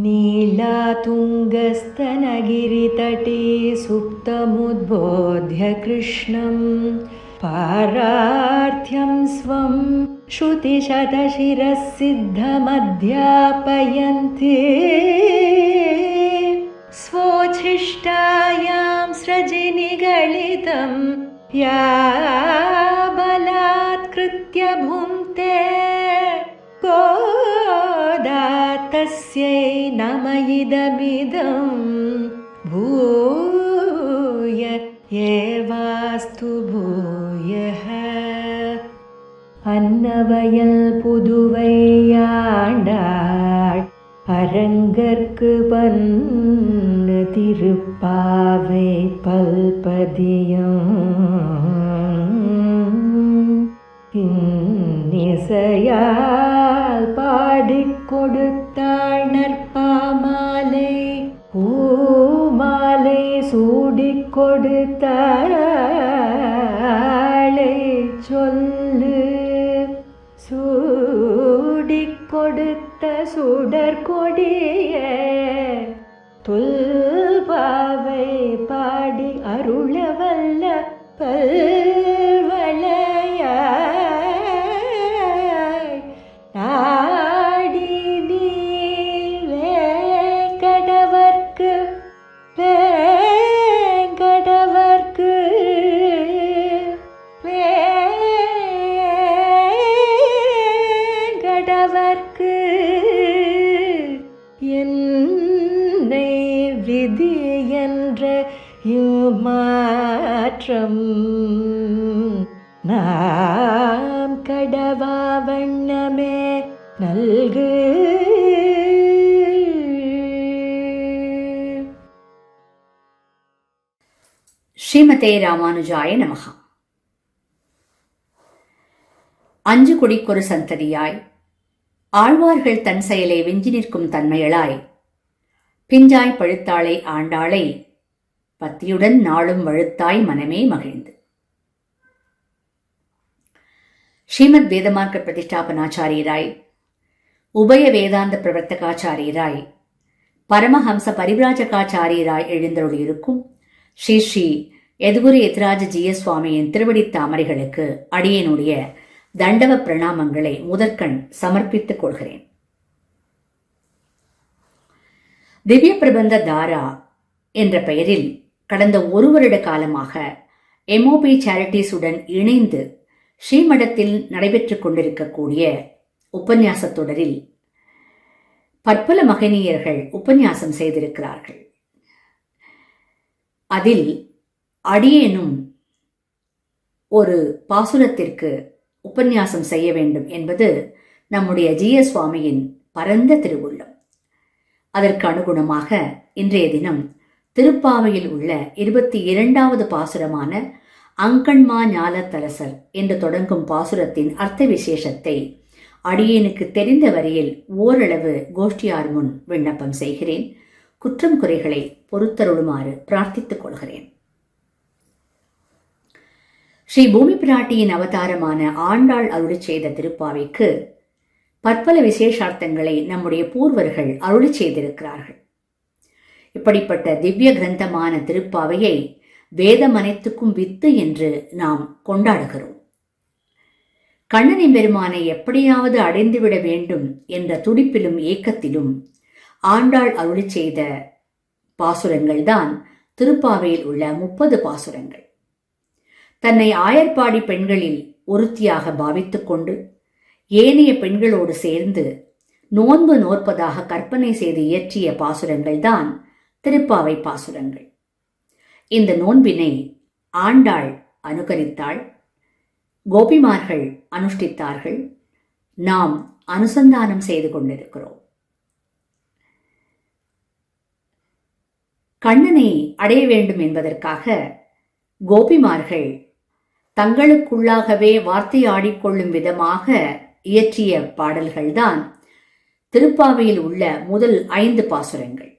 नीलातुङ्गस्तनगिरितटे सुप्तमुद्बोध्य कृष्णं पारार्थ्यं स्वं श्रुतिशतशिरःसिद्धमध्यापयन्ते स्वोच्छिष्टायां सृजिनिगलितं या बलात्कृत्य भुङ्क्ते तस्यै नम इदमिदं भूय एवास्तु भूयः. அன்னவயல் புதுவையாண்டாள் அரங்கற்கு பன்னு திருப்பாவை பல்பதியம் இன்னிசையால் பாடிக் கொடுத்தாள் நற்பாமாலை பூமாலை சூடிக் கொடுத்தாளை சொல்லு சூடிக் கொடுத்த சுடற்கொடிய தொல்பாவை பாடி அருளவல்ல பல்வளையாய் நாடி நீலே கடவர்க்கு வேங்கடவர்க்கு வேங்கடவர்க்கு என்னை விதி என்ற மாற்றம் நாம் கடவா வண்ணமே நல்கு. ஸ்ரீமதே ராமானுஜாய நமஹ. அஞ்சு குடிக்கொரு சந்ததியாய் ஆழ்வார்கள் தன் செயலை வெஞ்சி நிற்கும் தன்மையளாய் பிஞ்சாய் பழுத்தாளை ஆண்டாளை பத்தியுடன் நாளும் வழுத்தாய் மனமே மகிழ்ந்து. ஸ்ரீமத் வேதமார்க்க பிரதிஷ்டாபனாச்சாரியராய் உபய வேதாந்த பிரவர்த்தகாச்சாரியராய் பரமஹம்ச பரிவிராஜகாச்சாரியராய் எழுந்தருளியிருக்கும் ஸ்ரீ ஸ்ரீ எதுகுரு எதிராஜ ஜிய சுவாமியின் திருவடி தாமரைகளுக்கு அடியேனுடைய தண்டவ பிரணாமங்களை முதற்கண் சமர்ப்பித்துக் கொள்கிறேன். திவ்ய பிரபந்த தாரா என்ற பெயரில் கடந்த ஒரு வருட காலமாக எம்ஓபி சேரிட்டிஸுடன் இணைந்து ஸ்ரீமடத்தில் நடைபெற்றுக் கொண்டிருக்கக்கூடிய உபன்யாச தொடரில் பற்பல மகனீயர்கள் உபன்யாசம் செய்திருக்கிறார்கள். அதில் அடியேனும் ஒரு பாசுரத்திற்கு உபன்யாசம் செய்ய வேண்டும் என்பது நம்முடைய ஜிய சுவாமியின் பரந்த திருவுள்ளம். அதற்கு அனுகுணமாக இன்றைய தினம் திருப்பாவையில் உள்ள 22வது பாசுரமான அங்கண்மா ஞாலத்தரசர் என்று தொடங்கும் பாசுரத்தின் அர்த்த விசேஷத்தை அடியேனுக்கு தெரிந்த வரையில் ஓரளவு கோஷ்டியார் முன் விண்ணப்பம் செய்கிறேன். குற்றம் குறைகளை பொறுத்தருளுமாறு பிரார்த்தித்துக் கொள்கிறேன். ஸ்ரீ பூமி பிராட்டியின் அவதாரமான ஆண்டாள் அருளி செய்த திருப்பாவைக்கு பற்பல விசேஷார்த்தங்களை நம்முடைய பூர்வர்கள் அருளி செய்திருக்கிறார்கள். இப்படிப்பட்ட திவ்ய கிரந்தமான திருப்பாவையை வேதம் அனைத்துக்கும் வித்து என்று நாம் கொண்டாடுகிறோம். கண்ணனின் பெருமானை எப்படியாவது அடைந்துவிட வேண்டும் என்ற துடிப்பிலும் ஏக்கத்திலும் ஆண்டாள் அருளி செய்த பாசுரங்கள் தான் திருப்பாவையில் உள்ள 30 பாசுரங்கள். தன்னை ஆயர்பாடி பெண்களில் ஒருத்தியாக பாவித்துக் கொண்டு ஏனைய பெண்களோடு சேர்ந்து நோன்பு நோற்பதாக கற்பனை செய்து இயற்றிய பாசுரங்கள் தான் திருப்பாவை பாசுரங்கள். இந்த நோன்பினை ஆண்டாள் அனுகரித்தாள், கோபிமார்கள் அனுஷ்டித்தார்கள், நாம் அனுசந்தானம் செய்து கொண்டிருக்கிறோம். கண்ணனை அடைய வேண்டும் என்பதற்காக கோபிமார்கள் தங்களுக்குள்ளாகவே வார்த்தையாடிக்கொள்ளும் விதமாக இயற்றிய பாடல்கள்தான் திருப்பாவையில் உள்ள முதல் 5 பாசுரங்கள்.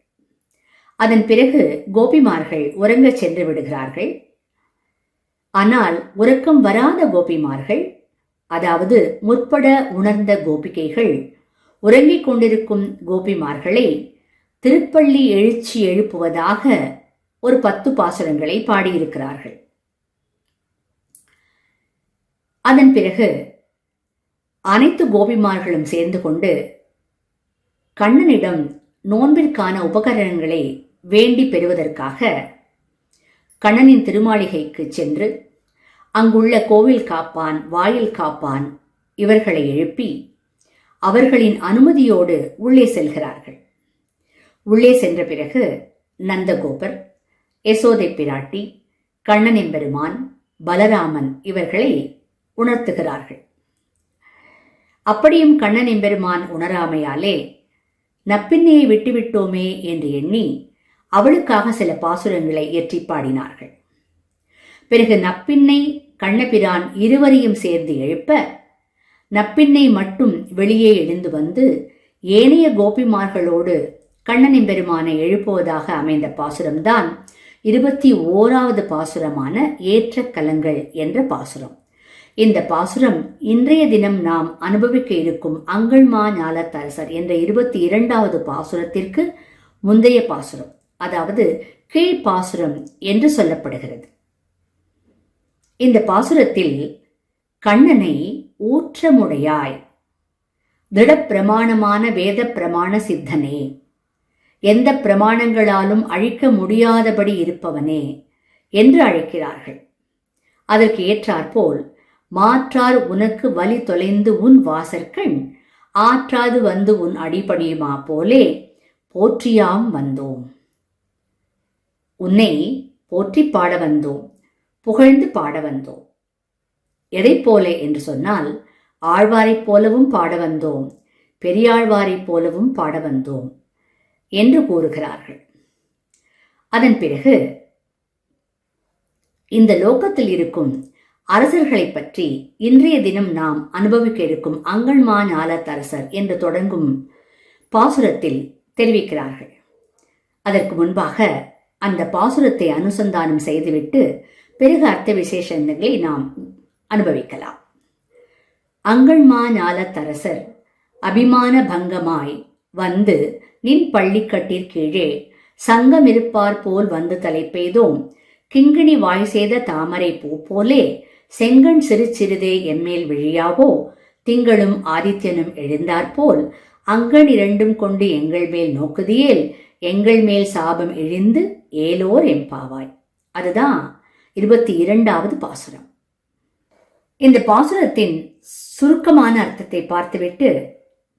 அதன் பிறகு கோபிமார்கள் உறங்கச் சென்று விடுகிறார்கள். ஆனால் உறக்கம் வராத கோபிமார்கள், அதாவது முற்பட உணர்ந்த கோபிகைகள், உறங்கிக் கொண்டிருக்கும் கோபிமார்களை திருப்பள்ளி எழுச்சி எழுப்புவதாக ஒரு 10 பாசுரங்களை பாடியிருக்கிறார்கள். அதன் பிறகு அனைத்து கோபிமார்களும் சேர்ந்து கொண்டு கண்ணனிடம் நோன்பிற்கான உபகரணங்களை வேண்டி பெறுவதற்காக கண்ணனின் திருமாளிகைக்கு சென்று அங்குள்ள கோவில் காப்பான், வாயில் காப்பான் இவர்களை எழுப்பி அவர்களின் அனுமதியோடு உள்ளே செல்கிறார்கள். உள்ளே சென்ற பிறகு நந்தகோபர், யசோதை பிராட்டி, கண்ணனின் பெருமான், பலராமன் இவர்களை உணர்த்துகிறார்கள். அப்படியும் கண்ணனின் பெருமான் உணராமையாலே நப்பின்னையை விட்டுவிட்டோமே என்று எண்ணி அவளுக்காக சில பாசுரங்களை இயற்றி பாடினார்கள். பிறகு நப்பின்னை, கண்ணபிரான் இருவரையும் சேர்ந்து எழுப்ப நப்பின்னை மட்டும் வெளியே எழுந்து வந்து ஏனைய கோபிமார்களோடு கண்ணனின் பெருமானை எழுப்புவதாக அமைந்த பாசுரம்தான் 21வது பாசுரமான ஏற்ற கலங்கள் என்ற பாசுரம். இந்த பாசுரம் இன்றைய தினம் நாம் அனுபவிக்க இருக்கும் அங்கள்மா ஞாலத்தரசர் என்ற 22வது பாசுரத்திற்கு முந்தைய பாசுரம், அதாவது கீழ் பாசுரம் என்று சொல்லப்படுகிறது. இந்த பாசுரத்தில் கண்ணனை ஊற்றமுடையாய், திடப்பிரமாணமான வேத பிரமாண சித்தனே, எந்த பிரமாணங்களாலும் அழிக்க முடியாதபடி இருப்பவனே என்று அழைக்கிறார்கள். அதற்கு ஏற்றாற்போல் மாற்றார் உனக்கு வழி தொலைந்து உன் வாசற்கண் ஆற்றாது வந்து உன் அடிபடியுமா போலே போற்றியாம் வந்தோம். உன்னை போற்றி பாட வந்தோம், புகழ்ந்து பாட வந்தோம். எதை போல என்று சொன்னால், ஆழ்வாரைப் போலவும் பாட வந்தோம், பெரியாழ்வாரைப் போலவும் பாட வந்தோம் என்று கூறுகிறார்கள். அதன் பிறகு இந்த லோகத்தில் இருக்கும் அரசர்களை பற்றி இன்றைய தினம் நாம் அனுபவிக்க இருக்கும் அங்கள்மா ஞாலத்தரசர் என்று தொடங்கும் பாசுரத்தில் தெரிவிக்கிறார்கள். அதற்கு முன்பாக அந்த பாசுரத்தை அனுசந்தானம் செய்துவிட்டு பிறகு அர்த்த விசேஷங்களை நாம் அனுபவிக்கலாம். அங்கள்மா ஞாலத்தரசர் அபிமான பங்கமாய் வந்து நின் பள்ளிக்கட்டிற்கீழே சங்கமிருப்பார் போல் வந்து தலைப்பெய்தோம், கிங்கிணி வாய் செய்த தாமரை பூ போலே செங்கண் சிறு சிறிதே எம்மேல் விழியாவோ, திங்களும் ஆதித்யனும் எழுந்தாற்போல் அங்கண் இரண்டும் கொண்டு எங்கள் மேல் நோக்குதியேல், எங்கள் மேல் சாபம் இழிந்து ஏலோர் எம்பாவாய். அதுதான் 22வது பாசுரம். இந்த பாசுரத்தின் சுருக்கமான அர்த்தத்தை பார்த்துவிட்டு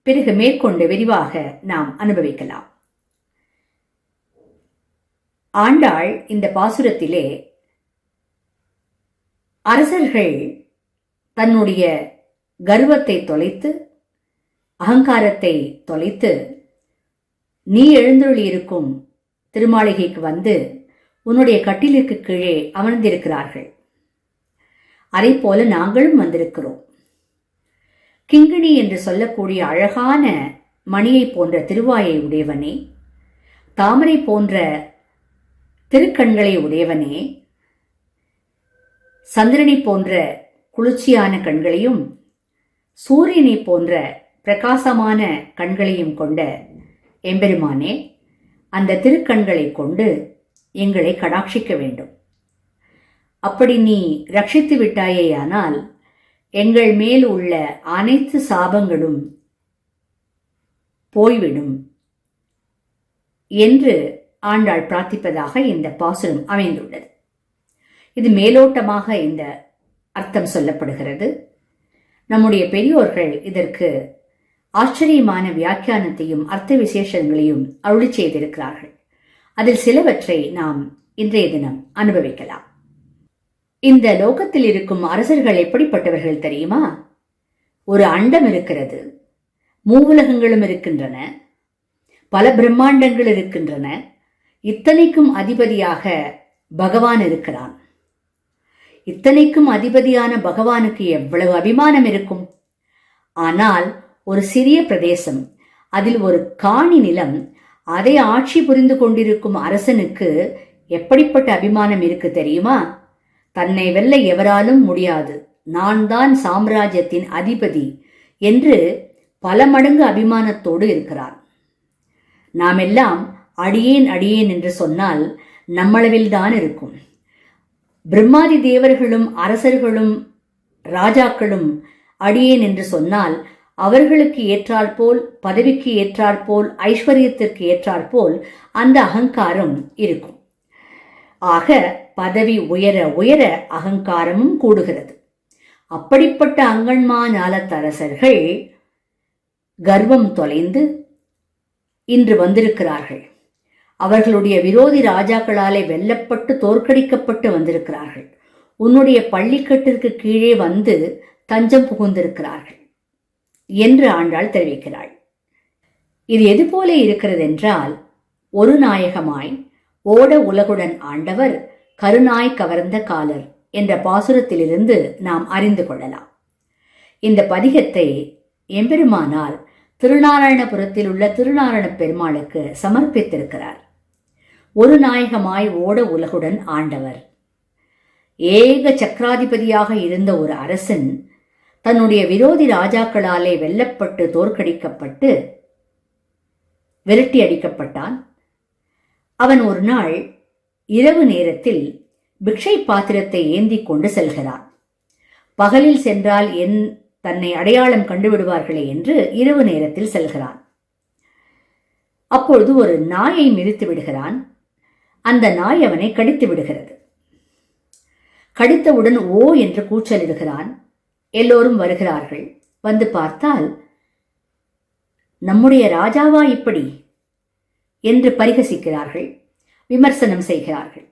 பிறகு மேற்கொண்டு விரிவாக நாம் அனுபவிக்கலாம். ஆண்டாள் இந்த பாசுரத்திலே அரசர்கள் தன்னுடைய கர்வத்தை தொலைத்து, அகங்காரத்தை தொலைத்து, நீ எழுந்தருளியிருக்கும் திருமாளிகைக்கு வந்து உன்னுடைய கட்டிலுக்கு கீழே அமர்ந்திருக்கிறார்கள். அதை போல நாங்களும் வந்திருக்கிறோம். கிங்கிணி என்று சொல்லக்கூடிய அழகான மணியை போன்ற திருவாயை உடையவனே, தாமரை போன்ற திருக்கண்களை உடையவனே, சந்திரனை போன்ற குளிர்ச்சியான கண்களையும் சூரியனை போன்ற பிரகாசமான கண்களையும் கொண்ட எம்பெருமானே, அந்த திருக்கண்களை கொண்டு எங்களை கடாட்சிக்க வேண்டும். அப்படி நீ ரட்சித்து விட்டாயேயானால் எங்கள் மேல் உள்ள அனைத்து சாபங்களும் போய்விடும் என்று ஆண்டாள் பிரார்த்திப்பதாக இந்த பாசுரம் அமைந்துள்ளது. இது மேலோட்டமாக இந்த அர்த்தம் சொல்லப்படுகிறது. நம்முடைய பெரியோர்கள் இதற்கு ஆச்சரியமான வியாக்கியானத்தையும் அர்த்த விசேஷங்களையும் அருளி செய்திருக்கிறார்கள். அதில் சிலவற்றை நாம் இன்றைய தினம் அனுபவிக்கலாம். இந்த லோகத்தில் இருக்கும் அரசர்கள் எப்படிப்பட்டவர்கள் தெரியுமா? ஒரு அண்டம் இருக்கிறது, மூவுலகங்களும் இருக்கின்றன, பல பிரம்மாண்டங்கள் இருக்கின்றன. இத்தனைக்கும் அதிபதியாக பகவான் இருக்கிறான். இத்தனைக்கும் அதிபதியான பகவானுக்கு எவ்வளவு அபிமானம் இருக்கும்! ஆனால் ஒரு சிறிய பிரதேசம், அதில் ஒரு காணி நிலம், அதை ஆட்சி புரிந்து கொண்டிருக்கும் அரசனுக்கு எப்படிப்பட்ட அபிமானம் இருக்கு தெரியுமா? தன்னை வெல்ல எவராலும் முடியாது, நான் தான் சாம்ராஜ்யத்தின் அதிபதி என்று பல மடங்கு அபிமானத்தோடு இருக்கிறான். நாம் எல்லாம் அடியேன் அடியேன் என்று சொன்னால் நம்மளவில்தான் இருக்கும். பிரம்மாதி தேவர்களும் அரசர்களும் ராஜாக்களும் அடியேன் என்று சொன்னால் அவர்களுக்கு ஏற்றாற்போல், பதவிக்கு ஏற்றாற்போல், ஐஸ்வர்யத்திற்கு ஏற்றாற்போல் அந்த அகங்காரம் இருக்கும். ஆக பதவி உயர உயர அகங்காரமும் கூடுகிறது. அப்படிப்பட்ட அங்கன்மா ஞாலத்தரசர்கள் கர்வம் தொலைந்து இன்று வந்திருக்கிறார்கள். அவர்களுடைய விரோதி ராஜாக்களாலே வெல்லப்பட்டு தோற்கடிக்கப்பட்டு வந்திருக்கிறார்கள். உன்னுடைய பள்ளிக்கட்டிற்கு கீழே வந்து தஞ்சம் புகுந்திருக்கிறார்கள் என்று ஆண்டாள் தெரிவிக்கிறாள். இது எது போல இருக்கிறது என்றால், ஒரு நாயகமாய் ஓட உலகுடன் ஆண்டவர் கருநாய் கவர்ந்த காலர் என்ற பாசுரத்திலிருந்து நாம் அறிந்து கொள்ளலாம். இந்த பதிகத்தை எம்பெருமானார் திருநாராயணபுரத்தில் உள்ள திருநாராயண பெருமாளுக்கு சமர்ப்பித்திருக்கிறார். ஒரு நாயகமாய் ஓட உலகுடன் ஆண்டவர். ஏக சக்கராதிபதியாக இருந்த ஒரு அரசன் தன்னுடைய விரோதி ராஜாக்களாலே வெல்லப்பட்டு தோற்கடிக்கப்பட்டு விரட்டி அடிக்கப்பட்டான். அவன் ஒரு நாள் இரவு நேரத்தில் பிக்ஷை பாத்திரத்தை ஏந்தி கொண்டு செல்கிறான். பகலில் சென்றால் தன்னை அடையாளம் கண்டுவிடுவார்களே என்று இரவு நேரத்தில் செல்கிறான். அப்பொழுது ஒரு நாயை மிதித்து விடுகிறான். அந்த நாய் அவனை கடித்து விடுகிறது. கடித்தவுடன் ஓ என்று கூச்சலிடுகிறான். எல்லோரும் வருகிறார்கள். வந்து பார்த்தால், நம்முடைய ராஜாவா இப்படி என்று பரிகசிக்கிறார்கள், விமர்சனம் செய்கிறார்கள்.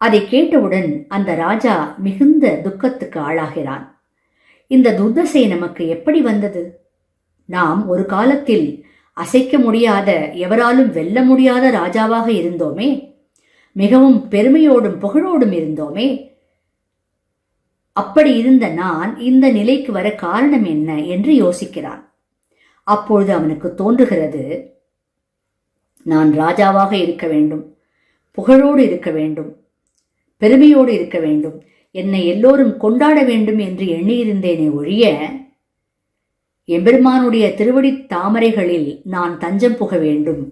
அதை கேட்டவுடன் அந்த ராஜா மிகுந்த துக்கத்துக்கு ஆளாகிறான். இந்த துர்தசை நமக்கு எப்படி வந்தது? நாம் ஒரு காலத்தில் அசைக்க முடியாத, எவராலும் வெல்ல முடியாத ராஜாவாக இருந்தோமே, மிகவும் பெருமையோடும் புகழோடும் இருந்தோமே. அப்படி இருந்த நான் இந்த நிலைக்கு வர காரணம் என்ன என்று யோசிக்கிறான். அப்பொழுது அவனுக்கு தோன்றுகிறது, நான் ராஜாவாக இருக்க வேண்டும், புகழோடு இருக்க வேண்டும், பெருமையோடு இருக்க வேண்டும், என்னை எல்லோரும் கொண்டாட வேண்டும் என்று எண்ணியிருந்தேனே ஒழிய, எம்பெருமானுடைய திருவடி தாமரைகளில் நான் தஞ்சம் புக வேண்டும்,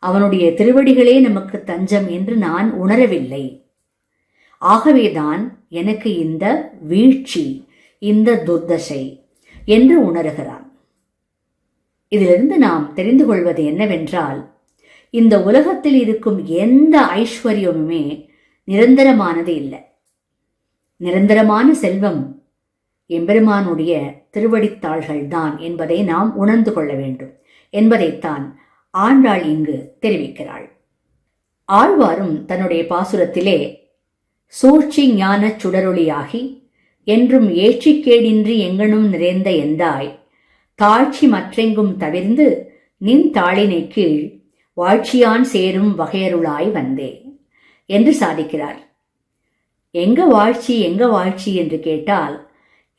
அவனுடைய திருவடிகளே நமக்கு தஞ்சம் என்று நான் உணரவில்லை. ஆகவேதான் எனக்கு இந்த வீழ்ச்சி, இந்த துர்தசை என்று உணர்கிறான். இதிலிருந்து நாம் தெரிந்து கொள்வது என்னவென்றால், இந்த உலகத்தில் இருக்கும் எந்த ஐஸ்வர்யமுமே நிரந்தரமானது இல்லை. நிரந்தரமான செல்வம் எம்பெருமானுடைய திருவடித்தாள்கள் தான் என்பதை நாம் உணர்ந்து கொள்ள வேண்டும் என்பதைத்தான் ஆண்டாள் இங்கு தெரிவிக்கிறாள். ஆழ்வாரும் தன்னுடைய பாசுரத்திலே சூழ்ச்சி ஞான சுடரொளியாகி என்றும் ஏற்றிக்கேடின்றி எங்கனும் நிறைந்த எந்தாய் தாழ்ச்சி மற்றெங்கும் தவிர்ந்து நின் தாளினை கீழ் வாழ்ச்சியான் சேரும் வகையருளாய் வந்தே என்று சாதிக்கிறார். எங்க வாழ்ச்சி, எங்க வாழ்ச்சி என்று கேட்டால்,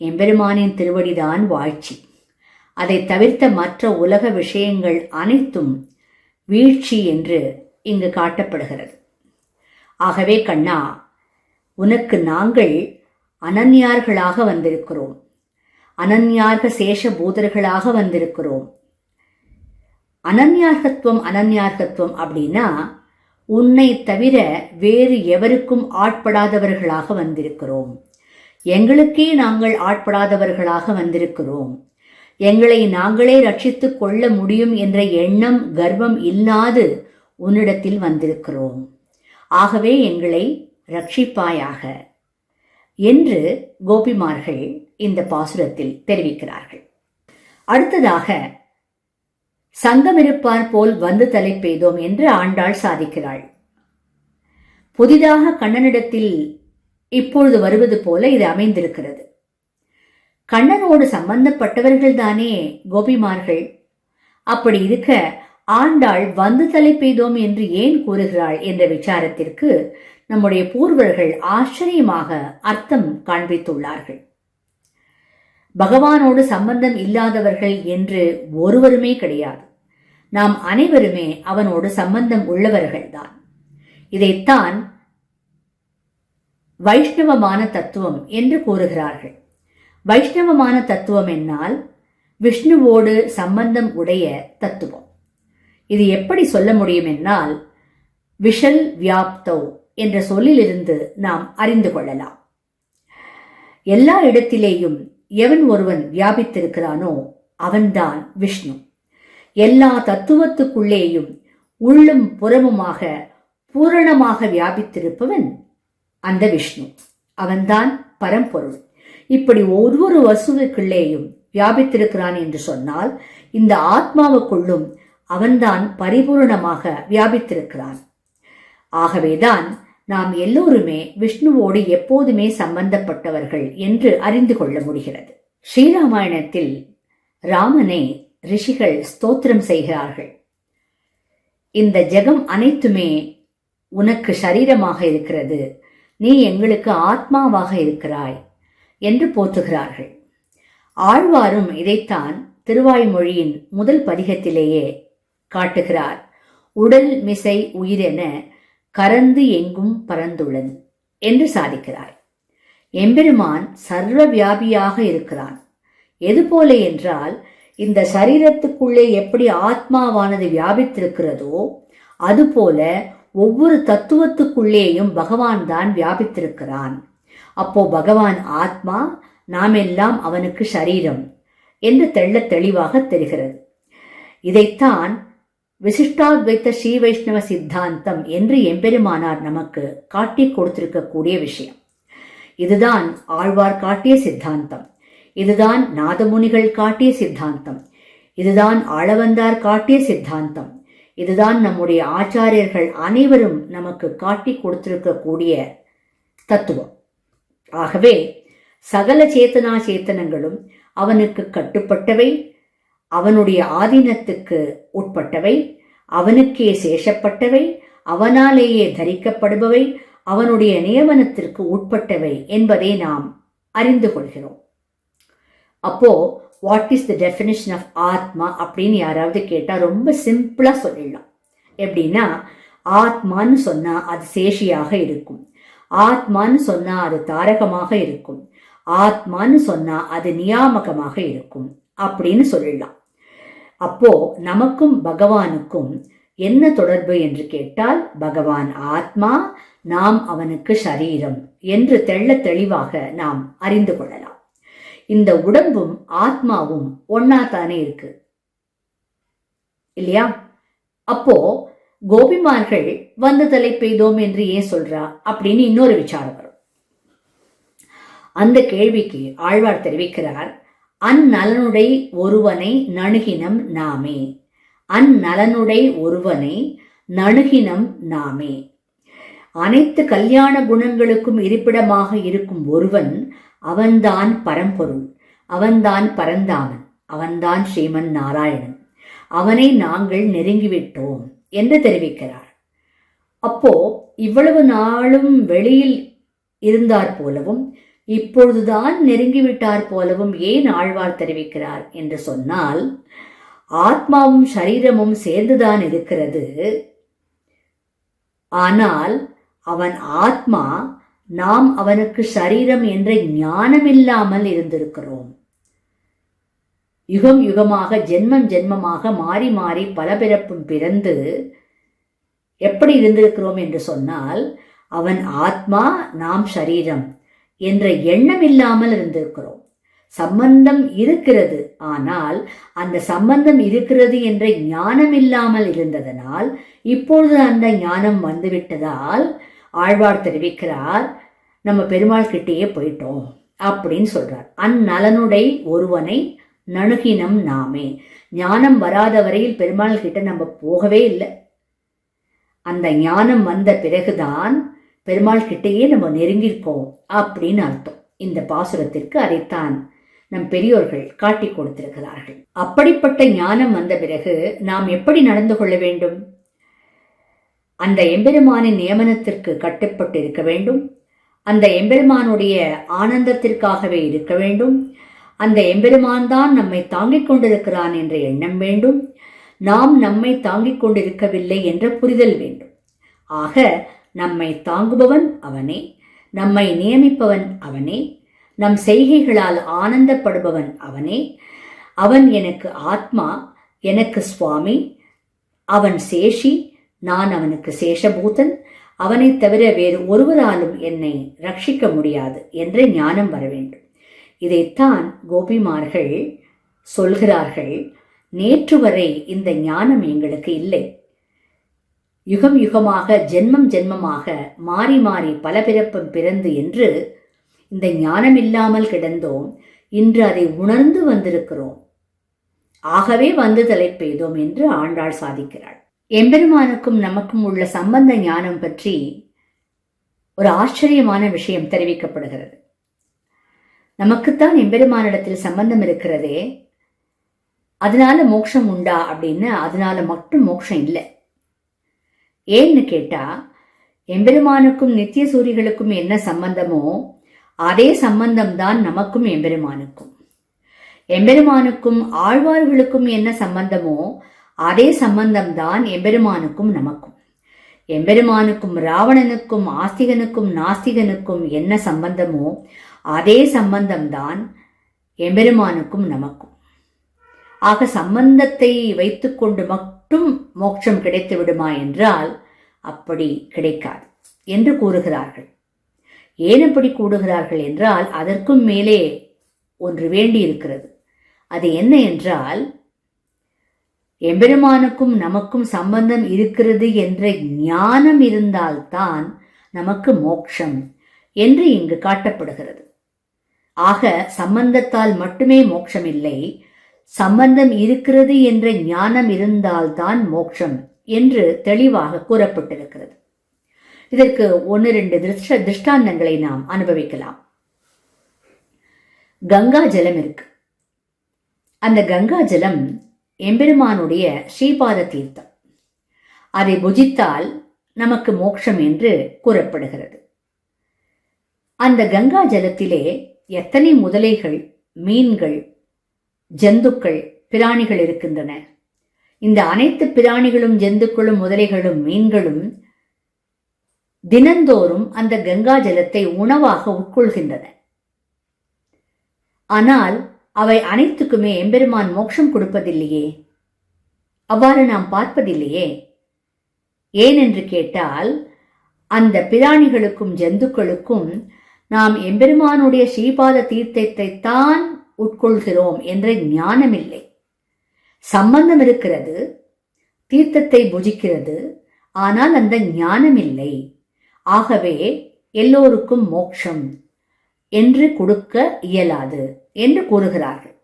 எம்பெருமானின் திருவடிதான் வாழ்ச்சி. அதை தவிர்த்த மற்ற உலக விஷயங்கள் அனைத்தும் வீழ்ச்சி என்று இங்கு காட்டப்படுகிறது. ஆகவே கண்ணா, உனக்கு நாங்கள் அனன்யார்களாக வந்திருக்கிறோம், அனன்யார்க சேஷ பூதர்களாக வந்திருக்கிறோம். அனன்யார்கத்துவம் அப்படின்னா உன்னை தவிர வேறு எவருக்கும் ஆட்படாதவர்களாக வந்திருக்கிறோம். எங்களுக்கே நாங்கள் ஆட்படாதவர்களாக வந்திருக்கிறோம். எங்களை நாங்களே ரட்சித்துக் கொள்ள முடியும் என்ற எண்ணம், கர்வம் இல்லாது உன்னிடத்தில் வந்திருக்கிறோம். ஆகவே எங்களை ரட்சிப்பாயாக என்று கோபிமார்கள் இந்த பாசுரத்தில் தெரிவிக்கிறார்கள். அடுத்ததாக சங்கமிருப்பார் போல் வந்து தலை பெய்தோம் என்று ஆண்டாள் சாதிக்கிறாள். புதிதாக கண்ணனிடத்தில் இப்பொழுது வருவது போல இது அமைந்திருக்கிறது. கண்ணனோடு சம்பந்தப்பட்டவர்கள் தானே கோபிமார்கள். அப்படி இருக்க ஆண்டாள் வந்து தலை பெய்தோம் என்று ஏன் கூறுகிறாள் என்ற விசாரத்திற்கு நம்முடைய பூர்வர்கள் ஆச்சரியமாக அர்த்தம் காண்பித்துள்ளார்கள். பகவானோடு சம்பந்தம் இல்லாதவர்கள் என்று ஒருவருமே கிடையாது. நாம் அனைவருமே அவனோடு சம்பந்தம் உள்ளவர்கள்தான். இதைத்தான் வைஷ்ணவமான தத்துவம் என்று கூறுகிறார்கள். வைஷ்ணவமான தத்துவம் என்னால் விஷ்ணுவோடு சம்பந்தம் உடைய தத்துவம். இது எப்படி சொல்ல முடியும் என்னால் விஷல் வியாப்தோ என்ற சொல்லிலிருந்து நாம் அறிந்து கொள்ளலாம். எல்லா இடத்திலேயும் எவன் ஒருவன் வியாபித்திருக்கிறானோ அவன்தான் விஷ்ணு. எல்லா தத்துவத்துக்குள்ளேயும் உள்ளும் புறமுமாக பூரணமாக வியாபித்திருப்பவன் அந்த விஷ்ணு. அவன்தான் பரம்பொருள். இப்படி ஒவ்வொரு வசுவுக்குள்ளேயும் வியாபித்திருக்கிறான் என்று சொன்னால் இந்த ஆத்மாவுக்குள்ளும் அவன்தான் பரிபூரணமாக வியாபித்திருக்கிறான். ஆகவேதான் நாம் எல்லோருமே விஷ்ணுவோடு எப்போதுமே சம்பந்தப்பட்டவர்கள் என்று அறிந்து கொள்ள முடிகிறது. ஸ்ரீராமாயணத்தில் ராமனை ரிஷிகள் ஸ்தோத்திரம் செய்கிறார்கள். இந்த ஜெகம் அனைத்துமே உனக்கு சரீரமாக இருக்கிறது, நீ எங்களுக்கு ஆத்மாவாக இருக்கிறாய் என்று போற்றுகிறார்கள். ஆழ்வாரும் இதைத்தான் திருவாய்மொழியின் முதல் பதிகத்திலேயே காட்டுகிறார். உடல் மிசை உயிரென கரந்து எங்கும் பரந்துள்ளன் என்று சாதிக்கிறார். எம்பெருமான் சர்வ வியாபியாக இருக்கிறான். எதுபோல என்றால் இந்த சரீரத்துக்குள்ளே எப்படி ஆத்மாவானது வியாபித்திருக்கிறதோ அதுபோல ஒவ்வொரு தத்துவத்துக்குள்ளேயும் பகவான் தான் வியாபித்திருக்கிறான். அப்போ பகவான் ஆத்மா, நாம் எல்லாம் அவனுக்கு சரீரம் என்று தெள்ளத் தெளிவாக தெரிகிறது. இதைத்தான் விசிஷ்டாத்வைத்த ஸ்ரீ வைஷ்ணவ சித்தாந்தம் என்று எம்பெருமானார் நமக்கு காட்டி கொடுத்திருக்கக்கூடிய விஷயம். இதுதான் ஆழ்வார் காட்டிய சித்தாந்தம், இதுதான் நாதமுனிகள் காட்டிய சித்தாந்தம், இதுதான் ஆளவந்தார் காட்டிய சித்தாந்தம், இதுதான் நம்முடைய ஆச்சாரியர்கள் அனைவரும் நமக்கு காட்டி கொடுத்திருக்கக்கூடிய தத்துவம். ஆகவே சகல சேத்தனா சேத்தனங்களும் அவனுக்கு கட்டுப்பட்டவை, அவனுடைய ஆதீனத்துக்கு உட்பட்டவை, அவனுக்கே சேஷப்பட்டவை, அவனாலேயே தரிக்கப்படுபவை, அவனுடைய நியமனத்திற்கு உட்பட்டவை என்பதை நாம் அறிந்து கொள்கிறோம். அப்போ what is the definition of ஆத்மா அப்படின்னு யாராவது கேட்டால் ரொம்ப சிம்பிளா சொல்லிடலாம். எப்படின்னா, ஆத்மான்னு சொன்னா அது சேஷியாக இருக்கும், ஆத்மான்னு சொன்னா அது தாரகமாக இருக்கும், ஆத்மான்னு சொன்னா அது நியாமகமாக இருக்கும் அப்படின்னு சொல்லிடலாம். அப்போ நமக்கும் பகவானுக்கும் என்ன தொடர்பு என்று கேட்டால், பகவான் ஆத்மா, நாம் அவனுக்கு சரீரம் என்று தெள்ளத் தெளிவாக நாம் அறிந்து கொள்ளலாம். இந்த உடம்பும் ஆத்மாவும் ஒன்னாத்தானே இருக்கு இல்லையா? அப்போ கோபிமார்கள் வந்து தலை பெய்தோம் என்று ஏன் சொல்றா அப்படின்னு இன்னொரு விசாரம் வரும். அந்த கேள்விக்கு ஆழ்வார் தெரிவிக்கிறார், அந்நலனுடை ஒருவனை நணுகினம் நாமே, அந்நலனுடை ஒருவனை நணுகினம் நாமே. அனைத்து கல்யாண குணங்களுக்கும் இருப்பிடமாக இருக்கும் ஒருவன் அவன்தான் பரம்பொருள், அவன்தான் பரந்தாமன், அவன்தான் ஸ்ரீமன் நாராயணன், அவனை நாங்கள் நெருங்கிவிட்டோம் என்று தெரிவிக்கிறார். அப்போ இவ்வளவு நாளும் வெளியில் இருந்தார் போலவும் இப்பொழுதுதான் நெருங்கிவிட்டார் போலவும் ஏன் ஆழ்வார் தெரிவிக்கிறார் என்று சொன்னால், ஆத்மாவும் சரீரமும் சேர்ந்துதான் இருக்கிறது. ஆனால் அவன் ஆத்மா, நாம் அவனுக்கு சரீரம் என்ற ஞானமில்லாமல் இருந்திருக்கிறோம். யுகம் யுகமாக ஜென்மம் ஜென்மமாக மாறி மாறி பல பிறப்பும் பிறந்து எப்படி இருந்திருக்கிறோம் என்று சொன்னால், அவன் ஆத்மா, நாம் சரீரம் என்ற எண்ணம் இல்லாமல் இருந்திருக்கிறோம். சம்பந்தம் இருக்கிறது, ஆனால் அந்த சம்பந்தம் இருக்கிறது என்ற ஞானம் இல்லாமல் இருந்ததனால் இப்பொழுது அந்த ஞானம் வந்துவிட்டதால் ஆழ்வார் தெரிவிக்கிறார், நம்ம பெருமாள் கிட்டேயே போயிட்டோம் அப்படின்னு சொல்றார். அந்நலனுடை ஒருவனை நணுகினம் நாமே. ஞானம் வராத வரையில் பெருமாள் கிட்ட நம்ம போகவே இல்லை. அந்த ஞானம் வந்த பிறகுதான் பெருமாள் கிட்டேயே நம்ம நெருங்கியிருக்கோம் அப்படின்னு அர்த்தம். இந்த பாசுரத்திற்கு அதைத்தான் நம் பெரியோர்கள் காட்டி கொடுத்திருக்கிறார்கள். அப்படிப்பட்ட ஞானம் வந்த பிறகு நாம் எப்படி நடந்து கொள்ள வேண்டும்? அந்த எம்பெருமானின் நியமனத்திற்கு கட்டுப்பட்டு இருக்க வேண்டும், அந்த எம்பெருமானுடைய ஆனந்தத்திற்காகவே இருக்க வேண்டும், அந்த எம்பெருமான் தான் நம்மை தாங்கிக் கொண்டிருக்கிறான் என்ற எண்ணம் வேண்டும், நாம் நம்மை தாங்கிக் கொண்டிருக்கவில்லை என்ற புரிதல் வேண்டும். ஆக நம்மை தாங்குபவன் அவனே, நம்மை நியமிப்பவன் அவனே, நம் செய்கைகளால் ஆனந்தப்படுபவன் அவனே. அவன் எனக்கு ஆத்மா, எனக்கு சுவாமி, அவன் சேஷி, நான் அவனுக்கு சேஷபூதன், அவனைத் தவிர வேறு ஒருவராலும் என்னை ரட்சிக்க முடியாது என்ற ஞானம் வர வேண்டும். இதைத்தான் கோபிமார்கள் சொல்கிறார்கள். நேற்று வரை இந்த ஞானம் எங்களுக்கு இல்லை. யுகம் யுகமாக ஜென்மம் ஜென்மமாக மாறி மாறி பல பிறப்பும் பிறந்து என்று இந்த ஞானம் இல்லாமல் கிடந்தோம். இன்று அதை உணர்ந்து வந்திருக்கிறோம். ஆகவே வந்து தலைப்பெய்தோம் என்று ஆண்டாள் சாதிக்கிறாள். எம்பெருமானுக்கும் நமக்கும் உள்ள சம்பந்த ஞானம் பற்றி ஒரு ஆச்சரியமான விஷயம் தெரிவிக்கப்படுகிறது. நமக்குத்தான் எம்பெருமானிடத்தில் சம்பந்தம் இருக்கிறதே, அதனால மோட்சம் உண்டா அப்படின்னு, அதனால மட்டும் மோட்சம் இல்லை. ஏன்னு கேட்டா, எம்பெருமானுக்கும் நித்திய சூரிகளுக்கும் என்ன சம்பந்தமோ அதே சம்பந்தம்தான் நமக்கும் எம்பெருமானுக்கும். எம்பெருமானுக்கும் ஆழ்வார்களுக்கும் என்ன சம்பந்தமோ அதே சம்பந்தம்தான் எம்பெருமானுக்கும் நமக்கும். எம்பெருமானுக்கும் ராவணனுக்கும் ஆஸ்திகனுக்கும் நாஸ்திகனுக்கும் என்ன சம்பந்தமோ அதே சம்பந்தம்தான் எம்பெருமானுக்கும் நமக்கும். ஆக சம்பந்தத்தை வைத்துக்கொண்டு மட்டும் மோட்சம் கிடைத்து விடுமா என்றால் அப்படி கிடைக்காது என்று கூறுகிறார்கள். ஏன் அப்படி கூறுகிறார்கள் என்றால், அதற்கும் மேலே ஒன்று வேண்டி இருக்கிறது. அது என்ன என்றால், எம்பெருமானுக்கும் நமக்கும் சம்பந்தம் இருக்கிறது என்ற ஞானம் இருந்தால்தான் நமக்கு மோட்சம் என்று இங்கு காட்டப்படுகிறது. ஆக சம்பந்தத்தால் மட்டுமே மோட்சம் இல்லை, சம்பந்தம் இருக்கிறது என்ற ஞானம் இருந்தால்தான் மோட்சம் என்று தெளிவாக கூறப்பட்டிருக்கிறது. இதற்கு 1-2 திருஷ்டாந்தங்களை நாம் அனுபவிக்கலாம். கங்கா ஜலம் இருக்கு. அந்த கங்கா ஜலம் எம்பெருமானுடைய ஸ்ரீபாத தீர்த்தம். அதை புஜித்தால் நமக்கு மோட்சம் என்று கூறப்படுகிறது. அந்த கங்கா ஜலத்திலே எத்தனை முதலைகள், மீன்கள், ஜந்துக்கள், பிராணிகள் இருக்கின்றன. இந்த அனைத்து பிராணிகளும், ஜந்துக்களும், முதலைகளும், மீன்களும் தினந்தோறும் அந்த கங்கா ஜலத்தை உணவாக உட்கொள்கின்றன. ஆனால் அவை அனைத்துக்குமே எம்பெருமான் மோட்சம் கொடுப்பதில்லையே, அவ்வாறு நாம் பார்ப்பதில்லையே. ஏனென்று கேட்டால், அந்த பிராணிகளுக்கும் ஜந்துக்களுக்கும் நாம் எம்பெருமானுடைய ஸ்ரீபாத தீர்த்தத்தை தான் உட்கொள்கிறோம் என்ற ஞானம் இல்லை. சம்பந்தம் இருக்கிறது, தீர்த்தத்தை புஜிக்கிறது, ஆனால் அந்த ஞானம் இல்லை. ஆகவே எல்லோருக்கும் மோட்சம் என்று கொடுக்க இயலாது என்று கூறுகிறார்கள்.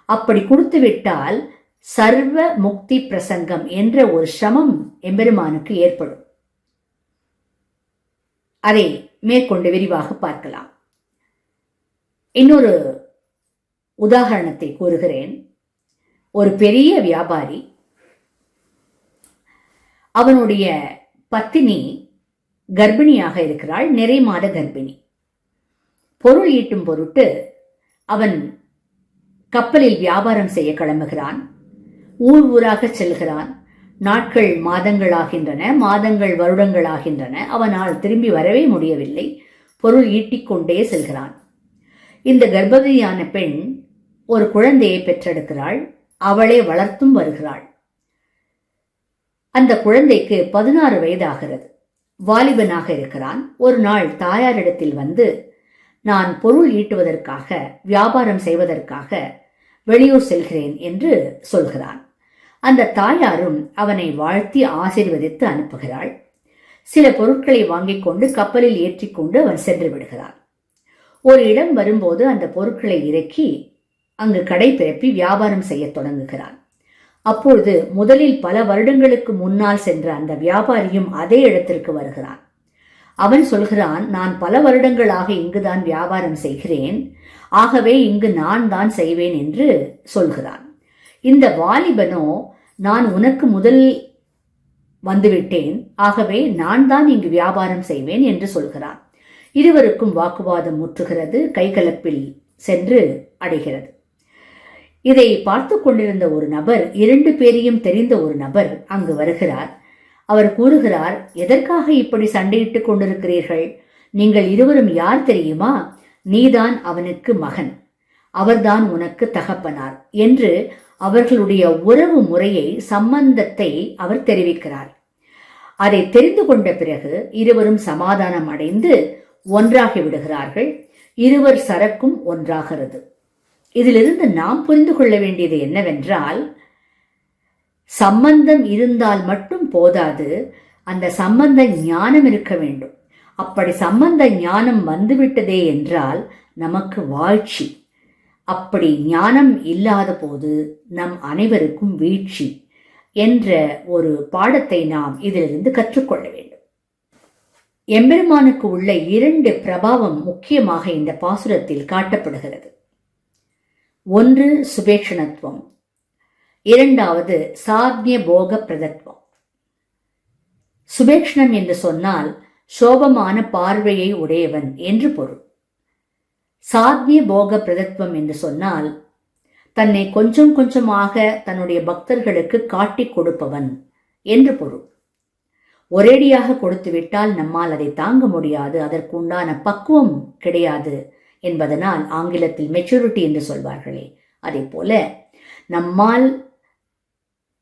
அப்படி கொடுத்துவிட்டால் சர்வ முக்தி பிரசங்கம் என்ற ஒரு சிரமம் எம்பெருமானுக்கு ஏற்படும். அதை மேற்கொண்டு விரிவாக பார்க்கலாம். இன்னொரு உதாரணத்தை கூறுகிறேன். ஒரு பெரிய வியாபாரி, அவனுடைய பத்தினி கர்ப்பிணியாக இருக்கிறாள், நிறை மாத கர்ப்பிணி. பொருள் ஈட்டும் பொருட்டு அவன் கப்பலில் வியாபாரம் செய்ய கிளம்புகிறான். ஊர் ஊராக செல்கிறான். நாட்கள் மாதங்களாகின்றன, மாதங்கள் வருடங்களாகின்றன. அவனால் திரும்பி வரவே முடியவில்லை. பொருள் ஈட்டிக்கொண்டே செல்கிறான். இந்த கர்ப்பவதியான பெண் ஒரு குழந்தையை பெற்றெடுக்கிறாள். அவளே வளர்த்தும் வருகிறாள். அந்த குழந்தைக்கு 16 வயதாகிறது. வாலிபனாக இருக்கிறான். ஒரு நாள் தாயாரிடத்தில் வந்து, நான் பொருள் ஈட்டுவதற்காக, வியாபாரம் செய்வதற்காக வெளியூர் செல்கிறேன் என்று சொல்கிறான். அந்த தாயாரும் அவனை வாழ்த்தி ஆசீர்வதித்து அனுப்புகிறாள். சில பொருட்களை வாங்கிக் கொண்டு கப்பலில் ஏற்றிக்கொண்டு அவன் சென்று விடுகிறான். ஒரு இடம் வரும்போது அந்த பொருட்களை இறக்கி அங்கு கடை பிறப்பி வியாபாரம் செய்ய தொடங்குகிறான். அப்பொழுது முதலில் பல வருடங்களுக்கு முன்னால் சென்ற அந்த வியாபாரியும் அதே இடத்திற்கு வருகிறான். அவன் சொல்கிறான், நான் பல வருடங்களாக இங்குதான் வியாபாரம் செய்கிறேன், ஆகவே இங்கு நான் தான் செய்வேன் என்று சொல்கிறான். இந்த வாலிபனோ, நான் உனக்கு முதல் வந்துவிட்டேன், ஆகவே நான் தான் இங்கு வியாபாரம் செய்வேன் என்று சொல்கிறான். இருவருக்கும் வாக்குவாதம் முற்றுகிறது, கைகலப்பில் சென்று அடைகிறது. இதை பார்த்து கொண்டிருந்த ஒரு நபர், 2 பேரையும் தெரிந்த ஒரு நபர் அங்கு வருகிறார். அவர் கூறுகிறார், எதற்காக இப்படி சண்டையிட்டுக் கொண்டிருக்கிறீர்கள்? நீங்கள் இருவரும் யார் தெரியுமா? நீதான் அவனுக்கு மகன், அவர்தான் உனக்கு தகப்பனார் என்று அவர்களுடைய உறவு முறையை, சம்பந்தத்தை அவர் தெரிவிக்கிறார். அதை தெரிந்து கொண்ட பிறகு இருவரும் சமாதானம் அடைந்து ஒன்றாகி விடுகிறார்கள். இருவர் சரக்கும் ஒன்றாகிறது. இதிலிருந்து நாம் புரிந்து கொள்ள வேண்டியது என்னவென்றால், சம்பந்தம் இருந்தால் மட்டும் போதாது, அந்த சம்பந்த ஞானம் இருக்க வேண்டும். அப்படி சம்பந்த ஞானம் வந்துவிட்டதே என்றால் நமக்கு வாழ்ச்சி. அப்படி ஞானம் இல்லாத போது நம் அனைவருக்கும் வீழ்ச்சி என்ற ஒரு பாடத்தை நாம் இதிலிருந்து கற்றுக்கொள்ள வேண்டும். எம்பெருமானுக்கு உள்ள 2 பிரபாவம் முக்கியமாக இந்த பாசுரத்தில் காட்டப்படுகிறது. ஒன்று சுபேக்ஷணத்துவம், இரண்டாவது சாத்ய போக பிரதத்துவம். சுபேக்ஷணம் என்று சொன்னால் சோபமான பார்வையை உடையவன் என்று பொருள். சாத்ய போக பிரதத்துவம் என்று சொன்னால் தன்னை கொஞ்சம் கொஞ்சமாக தன்னுடைய பக்தர்களுக்கு காட்டிக் கொடுப்பவன் என்று பொருள். ஒரேடியாக கொடுத்துவிட்டால் நம்மால் அதை தாங்க முடியாது, அதற்குண்டான பக்குவம் கிடையாது என்பதனால் ஆங்கிலத்தில் மெச்சூரிட்டி என்று சொல்வார்களே, அதே போல நம்மால்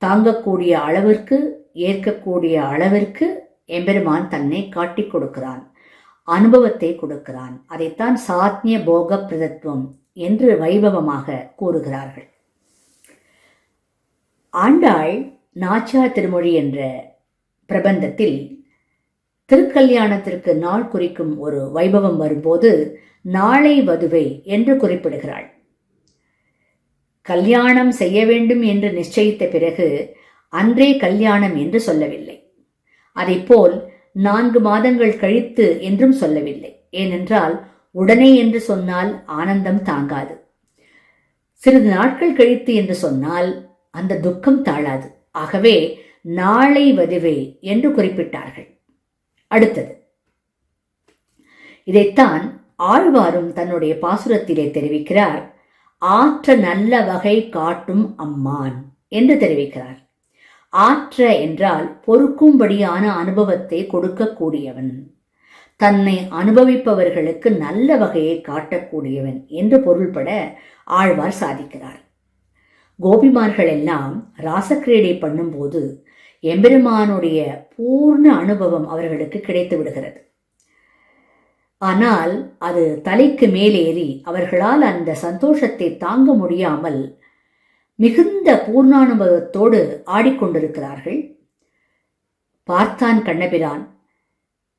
தாங்கக்கூடிய அளவிற்கு, ஏற்கக்கூடிய அளவிற்கு எம்பெருமான் தன்னை காட்டிக் கொடுக்கிறான், அனுபவத்தை கொடுக்கிறான். அதைத்தான் சாத்ய போக பிரதத்துவம் என்று வைபவமாக கூறுகிறார்கள். ஆண்டாள் நாச்சியார் திருமொழி என்ற பிரபந்தத்தில் திருக்கல்யாணத்திற்கு நாள் குறிக்கும் ஒரு வைபவம் வரும்போது நாளை வதுவை என்று குறிப்பிடுகிறாள். கல்யாணம் செய்ய வேண்டும் என்று நிச்சயித்த பிறகு அன்றே கல்யாணம் என்று சொல்லவில்லை. அதைப்போல் 4 மாதங்கள் கழித்து என்றும் சொல்லவில்லை. ஏனென்றால் உடனே என்று சொன்னால் ஆனந்தம் தாங்காது. சிறிது நாட்கள் கழித்து என்று சொன்னால் அந்த துக்கம் தாழாது. ஆகவே நாளை வதுவே என்று குறிப்பிட்டார்கள். அடுத்தது, இதைத்தான் ஆழ்வாரும் தன்னுடைய பாசுரத்திலே தெரிவிக்கிறார். ஆற்ற நல்ல வகை காட்டும் அம்மான் என்று தெரிவிக்கிறார். ஆற்ற என்றால் பொறுக்கும்படியான அனுபவத்தை கொடுக்கக்கூடியவன், தன்னை அனுபவிப்பவர்களுக்கு நல்ல வகையை காட்டக்கூடியவன் என்று பொருள்பட ஆழ்வார் சாதிக்கிறார். கோபிமார்கள் எல்லாம் ராசக்கிரீடை பண்ணும்போது எம்பெருமானுடைய பூர்ண அனுபவம் அவர்களுக்கு கிடைத்து விடுகிறது. ஆனால் அது தலைக்கு மேலேறி அவர்களால் அந்த சந்தோஷத்தை தாங்க முடியாமல் மிகுந்த பூர்ணானுபவத்தோடு ஆடிக்கொண்டிருக்கிறார்கள். பார்த்தான் கண்ணபிரான்,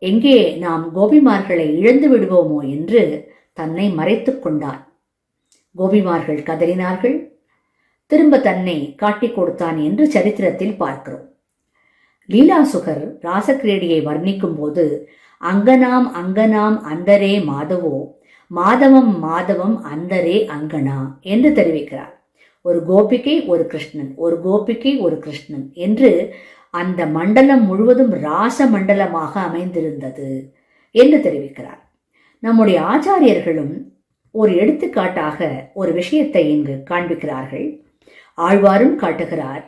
எங்கே நாம் கோபிமார்களை இழந்து விடுவோமோ என்று தன்னை மறைத்துக் கொண்டான். கோபிமார்கள் கதறினார்கள், திரும்ப தன்னை காட்டிக் கொடுத்தான் என்று சரித்திரத்தில் பார்க்கிறோம். லீலாசுகர் ராசக்கிரீடியை வர்ணிக்கும் போது அங்கனாம் அங்கனாம் அந்தரே மாதவோ, மாதவம் மாதவம் அந்தரே அங்கனா என்று தெரிவிக்கிறார். ஒரு கோபிகை ஒரு கிருஷ்ணன், ஒரு கோபிகை ஒரு கிருஷ்ணன் என்று அந்த மண்டலம் முழுவதும் ராச மண்டலமாக அமைந்திருந்தது என்று தெரிவிக்கிறார். நம்முடைய ஆச்சாரியர்களும் ஒரு எடுத்துக்காட்டாக ஒரு விஷயத்தை இங்கு காண்பிக்கிறார்கள். ஆழ்வாரும் காட்டுகிறார்.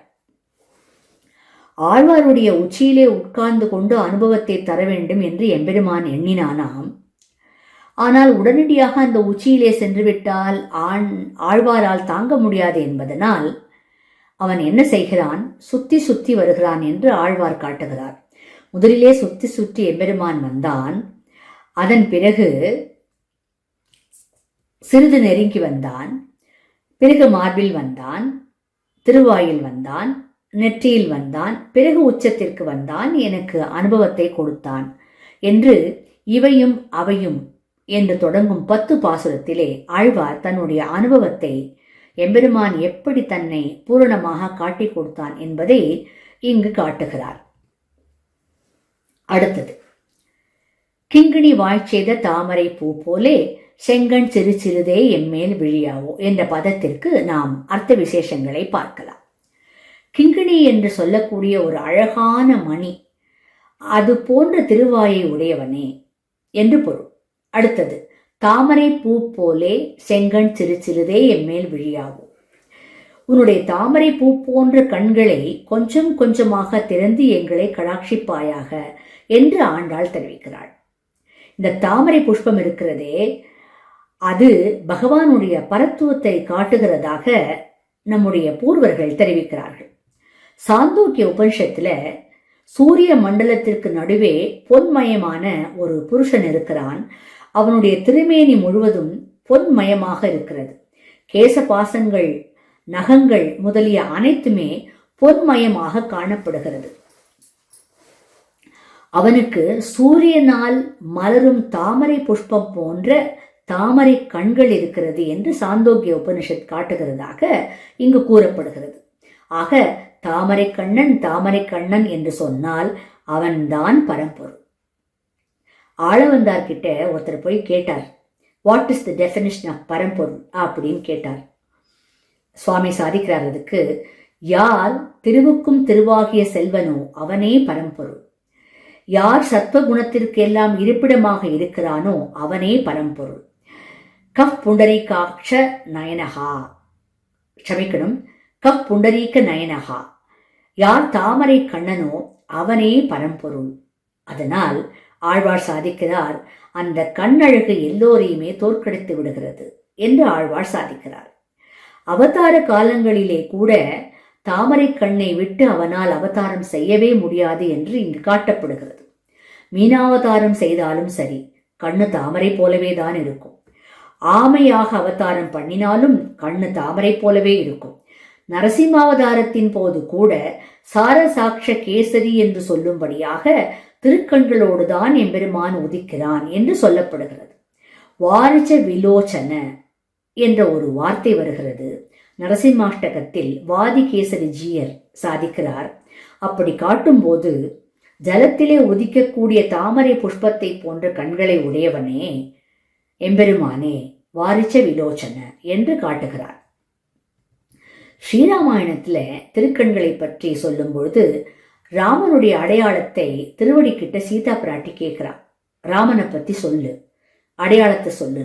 ஆழ்வாருடைய உச்சியிலே உட்கார்ந்து கொண்டு அனுபவத்தை தர வேண்டும் என்று எம்பெருமான் எண்ணினானாம். ஆனால் உடனடியாக அந்த உச்சியிலே சென்றுவிட்டால் ஆழ்வாரால் தாங்க முடியாது என்பதனால் அவன் என்ன செய்கிறான், சுத்தி சுத்தி வருகிறான் என்று ஆழ்வார் காட்டுகிறார். முதலிலே சுத்தி சுற்றி எம்பெருமான் வந்தான். அதன் பிறகு சிறிது நெருங்கி வந்தான். பிறகு மார்பில் வந்தான், திருவாயில் வந்தான், நெற்றியில் வந்தான், பிறகு உச்சத்திற்கு வந்தான், எனக்கு அனுபவத்தை கொடுத்தான் என்று இவையும் அவையும் என்று தொடங்கும் 10 பாசுரத்திலே ஆழ்வார் தன்னுடைய அனுபவத்தை எம்பெருமான் எப்படி தன்னை பூரணமாக காட்டிக் கொடுத்தான் என்பதை இங்கு காட்டுகிறார். அடுத்தது, கிங்கிணி வாய்ச்செய்த தாமரை பூ போலே செங்கண் சிறு சிறிதே எம்மேல் விழியாவோ என்ற பதத்திற்கு நாம் அர்த்த விசேஷங்களை பார்க்கலாம். கிங்கிணி என்று சொல்லக்கூடிய ஒரு அழகான மணி, அது போன்ற திருவாயை உடையவனே என்று பொருள். அடுத்தது, தாமரை பூ போலே செங்கண் சிறு சிறிதே எம்மேல் விழியாவோ, உன்னுடைய தாமரை பூ போன்ற கண்களை கொஞ்சம் கொஞ்சமாக திறந்து எங்களை கடாட்சிப்பாயாக என்று ஆண்டாள் தெரிவிக்கிறாள். இந்த தாமரை புஷ்பம் இருக்கிறதே, அது பகவானுடைய பரத்துவத்தை காட்டுகிறதாக நம்முடைய பூர்வர்கள் தெரிவிக்கிறார்கள். சாந்தோக்கிய உபனிஷத்துல சூரிய மண்டலத்திற்கு நடுவே பொன்மயமான ஒரு புருஷன் இருக்கிறான். அவனுடைய திருமேனி முழுவதும் பொன்மயமாக இருக்கிறது. கேசபாசங்கள், நகங்கள் முதலிய அனைத்துமே பொன்மயமாக காணப்படுகிறது. அவனுக்கு சூரியனால் மலரும் தாமரை புஷ்பம் போன்ற தாமரை கண்கள் இருக்கிறது என்று சாந்தோக்கிய உபனிஷத் காட்டுகிறதாக இங்கு கூறப்படுகிறது. ஆக தாமரை கண்ணன் என்று சொன்னால் அவன்தான் பரம்பொருள். ஆளவந்தார்கிட்ட ஒருத்தர் போய் கேட்டார், what is the definition of பரம்பொருள் அப்படின்னு கேட்டார். சுவாமி சாதிக்கிறார், அதுக்கு யார் திருவுக்கும் திருவாகிய செல்வனோ அவனே பரம்பொருள். யார் சத்வகுணத்திற்கு எல்லாம் இருப்பிடமாக இருக்கிறானோ அவனே பரம்பொருள். கப் புண்டரீகாட்ச நயனகா, க்ஷமிக்கணும், கப் புண்டரீக நயனகா, யார் தாமரை கண்ணனோ அவனே பரம்பொருள். அதனால் ஆழ்வார் சாதிக்கிறார், அந்த கண்ணழகு எல்லோரையுமே தோற்கடித்து விடுகிறது என்று ஆழ்வார் சாதிக்கிறார். அவதார காலங்களிலே கூட தாமரை கண்ணை விட்டு அவனால் அவதாரம் செய்யவே முடியாது என்று இங்கு காட்டப்படுகிறது. மீனாவதாரம் செய்தாலும் சரி, கண்ணு தாமரை போலவே தான் இருக்கும். ஆமையாக அவதாரம் பண்ணினாலும் கண்ணு தாமரை போலவே இருக்கும். நரசிம்மாவதாரத்தின் போது கூட சாரசாட்ச கேசரி என்று சொல்லும்படியாக திருக்கண்களோடுதான் எம்பெருமான் உதிக்கிறான் என்று சொல்லப்படுகிறது. வாரிச்ச விலோச்சன என்ற ஒரு வார்த்தை வருகிறது. நரசிம்மாஷ்டகத்தில் வாதிகேசரி ஜீயர் சாதிக்கிறார். அப்படி காட்டும்போது ஜலத்திலே உதிக்கக்கூடிய தாமரை புஷ்பத்தை போன்ற கண்களை உடையவனே எம்பெருமானே வாரிச்ச விலோச்சன என்று காட்டுகிறார். ஸ்ரீராமாயணத்துல திருக்கண்களை பற்றி சொல்லும் பொழுது ராமனுடைய அடையாளத்தை திருவடி கிட்ட சீதா பிராட்டி கேட்கிறார். ராமனை பத்தி சொல்லு, அடையாளத்தை சொல்லு.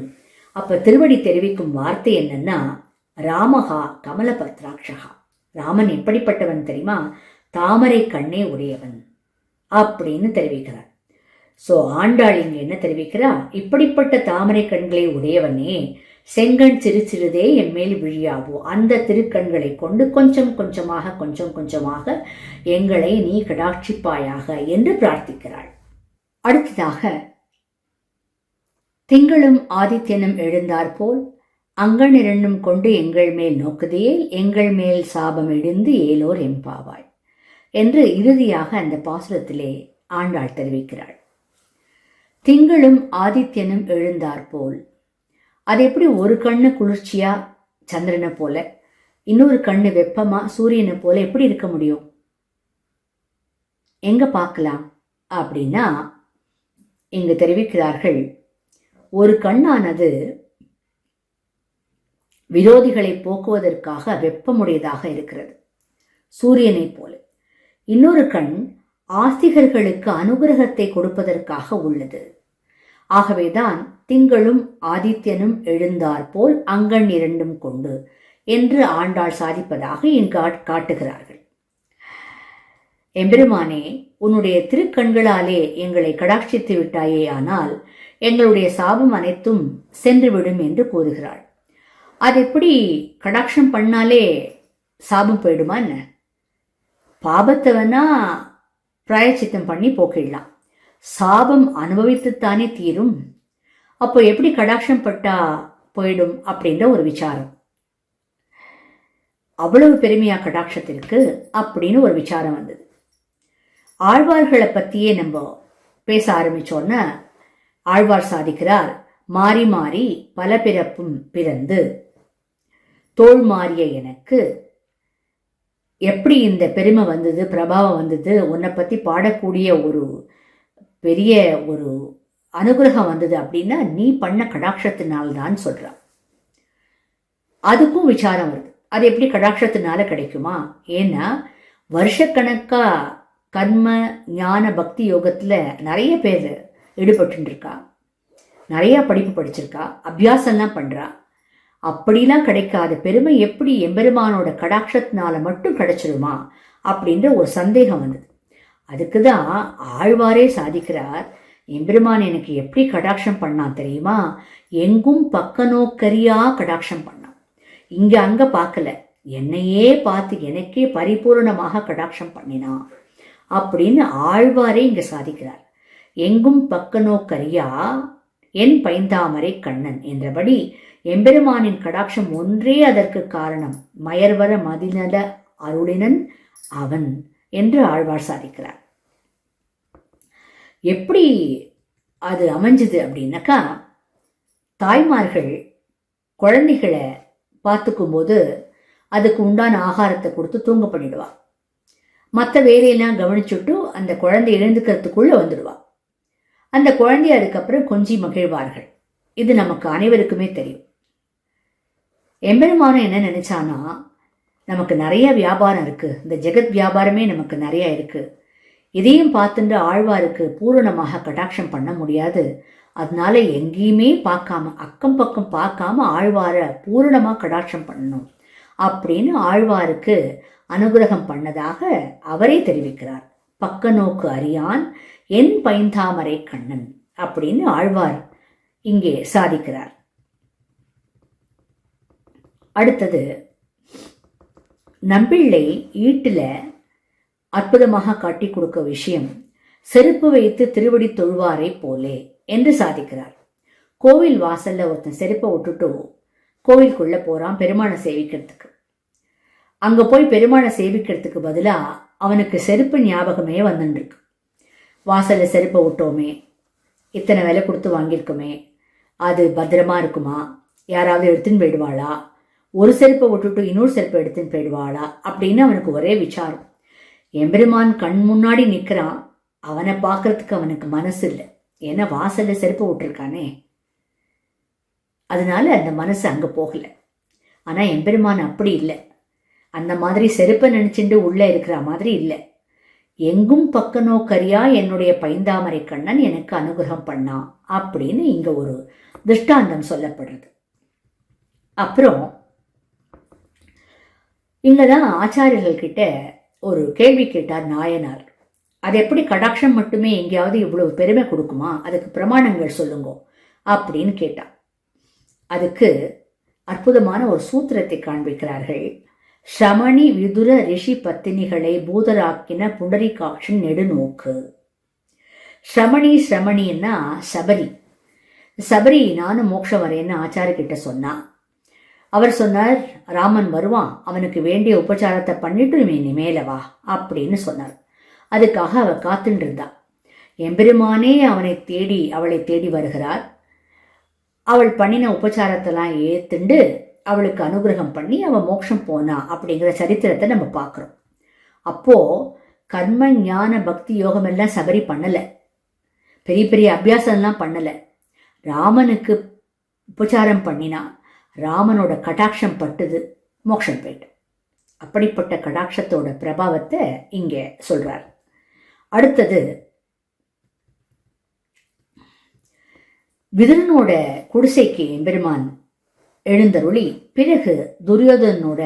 அப்ப திருவடி தெரிவிக்கும் வார்த்தை என்னன்னா, ராமஹா கமலபத்ராட்சகா, ராமன் எப்படிப்பட்டவன் தெரியுமா, தாமரை கண்ணே உடையவன் அப்படின்னு தெரிவிக்கிறார். சோ ஆண்டாள் இங்க என்ன தெரிவிக்கிறா, இப்படிப்பட்ட தாமரை கண்களை உடையவனே செங்கண் சிறு சிறிதே எம்மேல் விழியாவோ, அந்த திருக்கண்களை கொண்டு கொஞ்சம் கொஞ்சமாக எங்களை நீ கடாட்சிப்பாயாக என்று பிரார்த்திக்கிறாள். அடுத்ததாக திங்களும் ஆதித்யனும் எழுந்தாற்போல் அங்கண் இரண்டும் கொண்டு எங்கள் மேல் நோக்குதேல் எங்கள் மேல் சாபம் இடிந்து ஏலோர் எம்பாவாய் என்று இறுதியாக அந்த பாசுரத்திலே ஆண்டாள் தெரிவிக்கிறாள். திங்களும் ஆதித்யனும் எழுந்தாற்போல், அது எப்படி ஒரு கண்ணு குளிர்ச்சியா சந்திரனை போல, இன்னொரு கண்ணு வெப்பமா சூரியனை போல எப்படி இருக்க முடியும்? எங்க பார்க்கலாம் அப்படின்னா இங்கு தெரிவிக்கிறார்கள், ஒரு கண்ணானது விரோதிகளை போக்குவதற்காக வெப்பமுடையதாக இருக்கிறது சூரியனை போல, இன்னொரு கண் ஆஸ்திகர்களுக்கு அனுகிரகத்தை கொடுப்பதற்காக உள்ளது. ஆகவேதான் திங்களும் ஆதித்யனும் எழுந்தாற்போல் அங்கண் இரண்டும் கொண்டு என்று ஆண்டாள் சாதிப்பதாக இங்கு காட்டுகிறார்கள். எம்பெருமானே, உன்னுடைய திருக்கண்களாலே எங்களை கடாட்சித்து விட்டாயே, ஆனால் எங்களுடைய சாபம் அனைத்தும் சென்றுவிடும் என்று கூறுகிறாள். அது எப்படி கடாட்சம் பண்ணாலே சாபம் போயிடுமா என்ன? பாபத்தை வேணா பிராயச்சித்தம் பண்ணி போக்கிடலாம், சாபம் அனுபவித்துத்தானே தீரும். அப்போ எப்படி கடாட்சம் பட்டா போயிடும் அப்படின்ற ஒரு விசாரம். அவ்வளவு பெருமையா கடாட்சத்திற்கு அப்படின்னு ஒரு விசாரம் வந்தது. ஆழ்வார்களை பத்தியே நம்ம பேச ஆரம்பிச்சோன்னா ஆழ்வார் சாதிக்கிறார், மாறி மாறி பல பிறப்பும் பிறந்து தோல் மாறிய எனக்கு எப்படி இந்த பெருமை வந்தது, பிரபாவம் வந்தது, உன்னை பத்தி பாடக்கூடிய ஒரு பெரிய ஒரு அனுகிரகம் வந்தது அப்படின்னா நீ பண்ண கடாட்சத்தினால்தான் சொல்றான். அதுக்கும் விசாரம் வருது, அது எப்படி கடாட்சத்தினால கிடைக்குமா? ஏன்னா வருஷக்கணக்கா கர்ம ஞான பக்தி யோகத்துல நிறைய பேர் ஈடுபட்டு இருக்கா, நிறைய படிப்பு படிச்சிருக்கா, அபியாசம்லாம் பண்றா. அப்படிலாம் கிடைக்காத பெருமை எப்படி எம்பெருமானோட கடாட்சத்தினால மட்டும் கிடைச்சிருமா அப்படின்ற ஒரு சந்தேகம் வந்தது. அதுக்குதான் ஆழ்வாரே சாதிக்கிறார், எம்பெருமான் எனக்கு எப்படி கடாட்சம் பண்ணான் தெரியுமா, எங்கும் பக்க நோக்கரியா கடாட்சம் பண்ணான். இங்க அங்க பார்க்கல, என்னையே பார்த்து எனக்கே பரிபூர்ணமாக கடாட்சம் பண்ணினான் அப்படின்னு ஆழ்வாரே இங்க சாதிக்கிறார். எங்கும் பக்க நோக்கரியா என் பைந்தாமரை கண்ணன் என்றபடி எம்பெருமானின் கடாட்சம் ஒன்றே அதற்கு காரணம். மயர்வர மதிநல அருளினன் அவன் என்று ஆழ்வார் சாதிக்கிறார். எப்படி அது அமைஞ்சது அப்படின்னாக்கா, தாய்மார்கள் குழந்தைகளை பார்த்துக்கும் போது அதுக்கு உண்டான ஆகாரத்தை கொடுத்து தூங்க பண்ணிடுவா. மற்ற வேலையெல்லாம் கவனிச்சுட்டு அந்த குழந்தை எழுந்துக்கிறதுக்குள்ள வந்துடுவா. அந்த குழந்தைய அதுக்கப்புறம் கொஞ்சி மகிழ்வார்கள். இது நமக்கு அனைவருக்குமே தெரியும். எம்பெருமானம் என்ன நினைச்சானா, நமக்கு நிறைய வியாபாரம் இருக்கு, இந்த ஜெகத் வியாபாரமே நமக்கு நிறைய இருக்கு, இதையும் பார்த்துட்டு ஆழ்வாருக்கு பூரணமாக கடாட்சம் பண்ண முடியாது, அதனால எங்கேயுமே பார்க்காம அக்கம் பக்கம் பார்க்காம ஆழ்வார பூரணமாக கடாட்சம் பண்ணணும் அப்படின்னு ஆழ்வாருக்கு அனுகிரகம் பண்ணதாக அவரே தெரிவிக்கிறார். பக்க நோக்கு அறியான் என் பைந்தாமரை கண்ணன் அப்படின்னு ஆழ்வார் இங்கே சாதிக்கிறார். அடுத்தது, நம்பிள்ளை ஈட்டுல அற்புதமாக காட்டி கொடுக்க விஷயம் செருப்பு வைத்து திருவடி தொழுவாரை போலே என்று சாதிக்கிறார். கோவில் வாசல்ல ஒருத்தன் செருப்பை விட்டுட்டு கோவிலுக்குள்ள போறான் பெருமானை சேவிக்கிறதுக்கு. அங்க போய் பெருமானை சேவிக்கிறதுக்கு பதிலா அவனுக்கு செருப்பு ஞாபகமே வந்துருக்கு. வாசல்ல செருப்பை விட்டோமே, இத்தனை விலை கொடுத்து வாங்கியிருக்குமே, அது பத்திரமா இருக்குமா, யாராவது எடுத்துன்னு போயிடுவாளா, ஒரு செருப்பை விட்டுட்டு இன்னொரு செருப்பை எடுத்துன்னு போயிடுவாளா அப்படின்னு அவனுக்கு ஒரே விசாரம். எம்பெருமான் கண் முன்னாடி நிற்கிறான், அவனை பார்க்கறதுக்கு அவனுக்கு மனசு இல்லை. ஏன்னா வாசல்ல செருப்பை விட்டுருக்கானே, அதனால அந்த மனசு அங்கே போகல. ஆனால் எம்பெருமான் அப்படி இல்லை. அந்த மாதிரி செருப்பை நினைச்சுட்டு உள்ளே இருக்கிற மாதிரி இல்லை. எங்கும் பக்க நோக்கரியா என்னுடைய பைந்தாமரை கண்ணன் எனக்கு அனுகிரகம் பண்ணான் அப்படின்னு இங்க ஒரு திருஷ்டாந்தம் சொல்லப்படுறது. அப்புறம் இங்கதான் ஆச்சாரியர்கள் கிட்ட ஒரு கேள்வி கேட்டார் நாயனார். அது எப்படி கடாட்சம் மட்டுமே எங்கேயாவது இவ்வளவு பெருமை கொடுக்குமா, அதுக்கு பிரமாணங்கள் சொல்லுங்க அப்படின்னு கேட்டார். அதுக்கு அற்புதமான ஒரு சூத்திரத்தை காண்பிக்கிறார்கள். சமணி விதுர ரிஷி பத்தினிகளை பூதராக்கின புண்டரிகாட்சன் நெடுநோக்கு. சமணின்னா சபரி நானும் மோட்சம் வரேன்னு ஆச்சாரிக்கிட்ட சொன்னா. அவர் சொன்னார், ராமன் வருவான், அவனுக்கு வேண்டிய உபச்சாரத்தை பண்ணிட்டு நீ மேல வா அப்படின்னு சொன்னார். அதுக்காக அவ காத்துட்டு இருந்தா. எம்பெருமானே அவளை தேடி வருகிறார். அவள் பண்ணின உபச்சாரத்தெல்லாம் ஏத்துண்டு அவளுக்கு அனுகிரகம் பண்ணி அவள் மோட்சம் போனா அப்படிங்கிற சரித்திரத்தை நம்ம பார்க்குறோம். அப்போ கர்ம ஞான பக்தி யோகம் எல்லாம் சபரி பண்ணலை, பெரிய பெரிய அபியாசம்லாம் பண்ணலை. ராமனுக்கு உபச்சாரம் பண்ணினா ராமனோட கடாட்சம் பட்டுது, மோட்சம் போயிட்டு. அப்படிப்பட்ட கடாட்சத்தோட பிரபாவத்தை இங்கே சொல்றார். அடுத்தது, விதுரனோட குடிசைக்கு எம்பெருமான் எழுந்தருளி பிறகு துரியோதனோட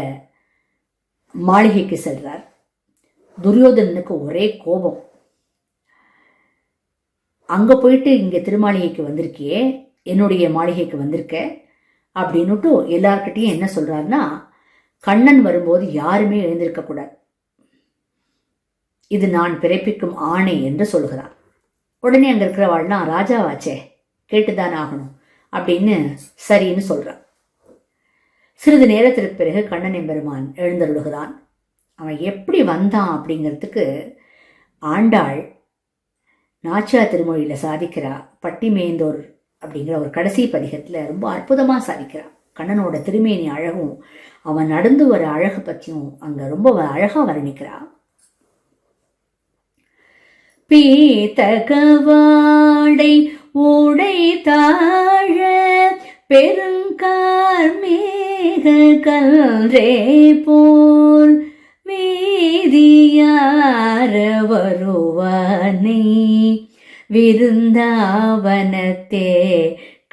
மாளிகைக்கு செல்றார். துரியோதனனுக்கு ஒரே கோபம். அங்க போயிட்டு இங்க திருமாளிகைக்கு வந்திருக்கியே, என்னுடைய மாளிகைக்கு வந்திருக்க அப்படின்னுட்டு எல்லார்கிட்டையும் என்ன சொல்றாருன்னா, கண்ணன் வரும்போது யாருமே எழுந்திருக்க கூடாது, இது நான் பிறப்பிக்கும் ஆணை என்று சொல்கிறார். உடனே அங்க இருக்கிறவாள்லாம் ராஜாவாச்சே கேட்டுதான் ஆகணும் அப்படின்னு சரின்னு சொல்றான். சிறிது நேரத்திற்கு பிறகு கண்ணன் எம்பெருமான் எழுந்தருளுகிறான். அவன் எப்படி வந்தான் அப்படிங்கிறதுக்கு ஆண்டாள் நாச்சியார் திருமொழியில சாதிக்கிறா. பட்டி மேய்ந்தோர் அப்படிங்கிற ஒரு கடைசி பதிகத்துல ரொம்ப அற்புதமா சாதிக்கிறா. கண்ணனோட திருமேனி அழகும் அவன் நடந்து வர அழகு பற்றியும் அங்க ரொம்ப அழகா வர்ணிக்கிறா. பீத்தகவாடை ஊடை தாழ பெருங்கார் மேக கல்ரே போல் வீதியார வருவனை விருந்தாவனத்தே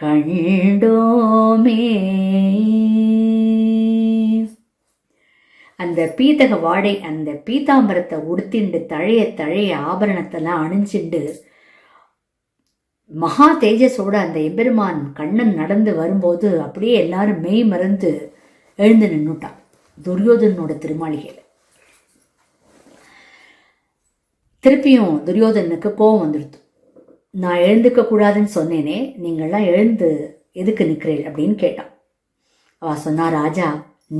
கண்டோமே. அந்த பீத்தக வாடை, அந்த பீத்தாம்பரத்தை உடுத்திண்டு தழைய ஆபரணத்தெல்லாம் அணிஞ்சிண்டு மகா தேஜஸோட அந்த எம்பெருமான் கண்ணன் நடந்து வரும்போது அப்படியே எல்லாரும் மெய் மறந்து எழுந்து நின்னுட்டான். துரியோதனோட திருமாளிகையில். திருப்பியும் துரியோதனுக்கு கோபம் வந்துடுது. நான் எழுந்துக்க கூடாதுன்னு சொன்னேனே, நீங்கள்லாம் எழுந்து எதுக்கு நிற்கிறீள் அப்படின்னு கேட்டான். அவ சொன்னா, ராஜா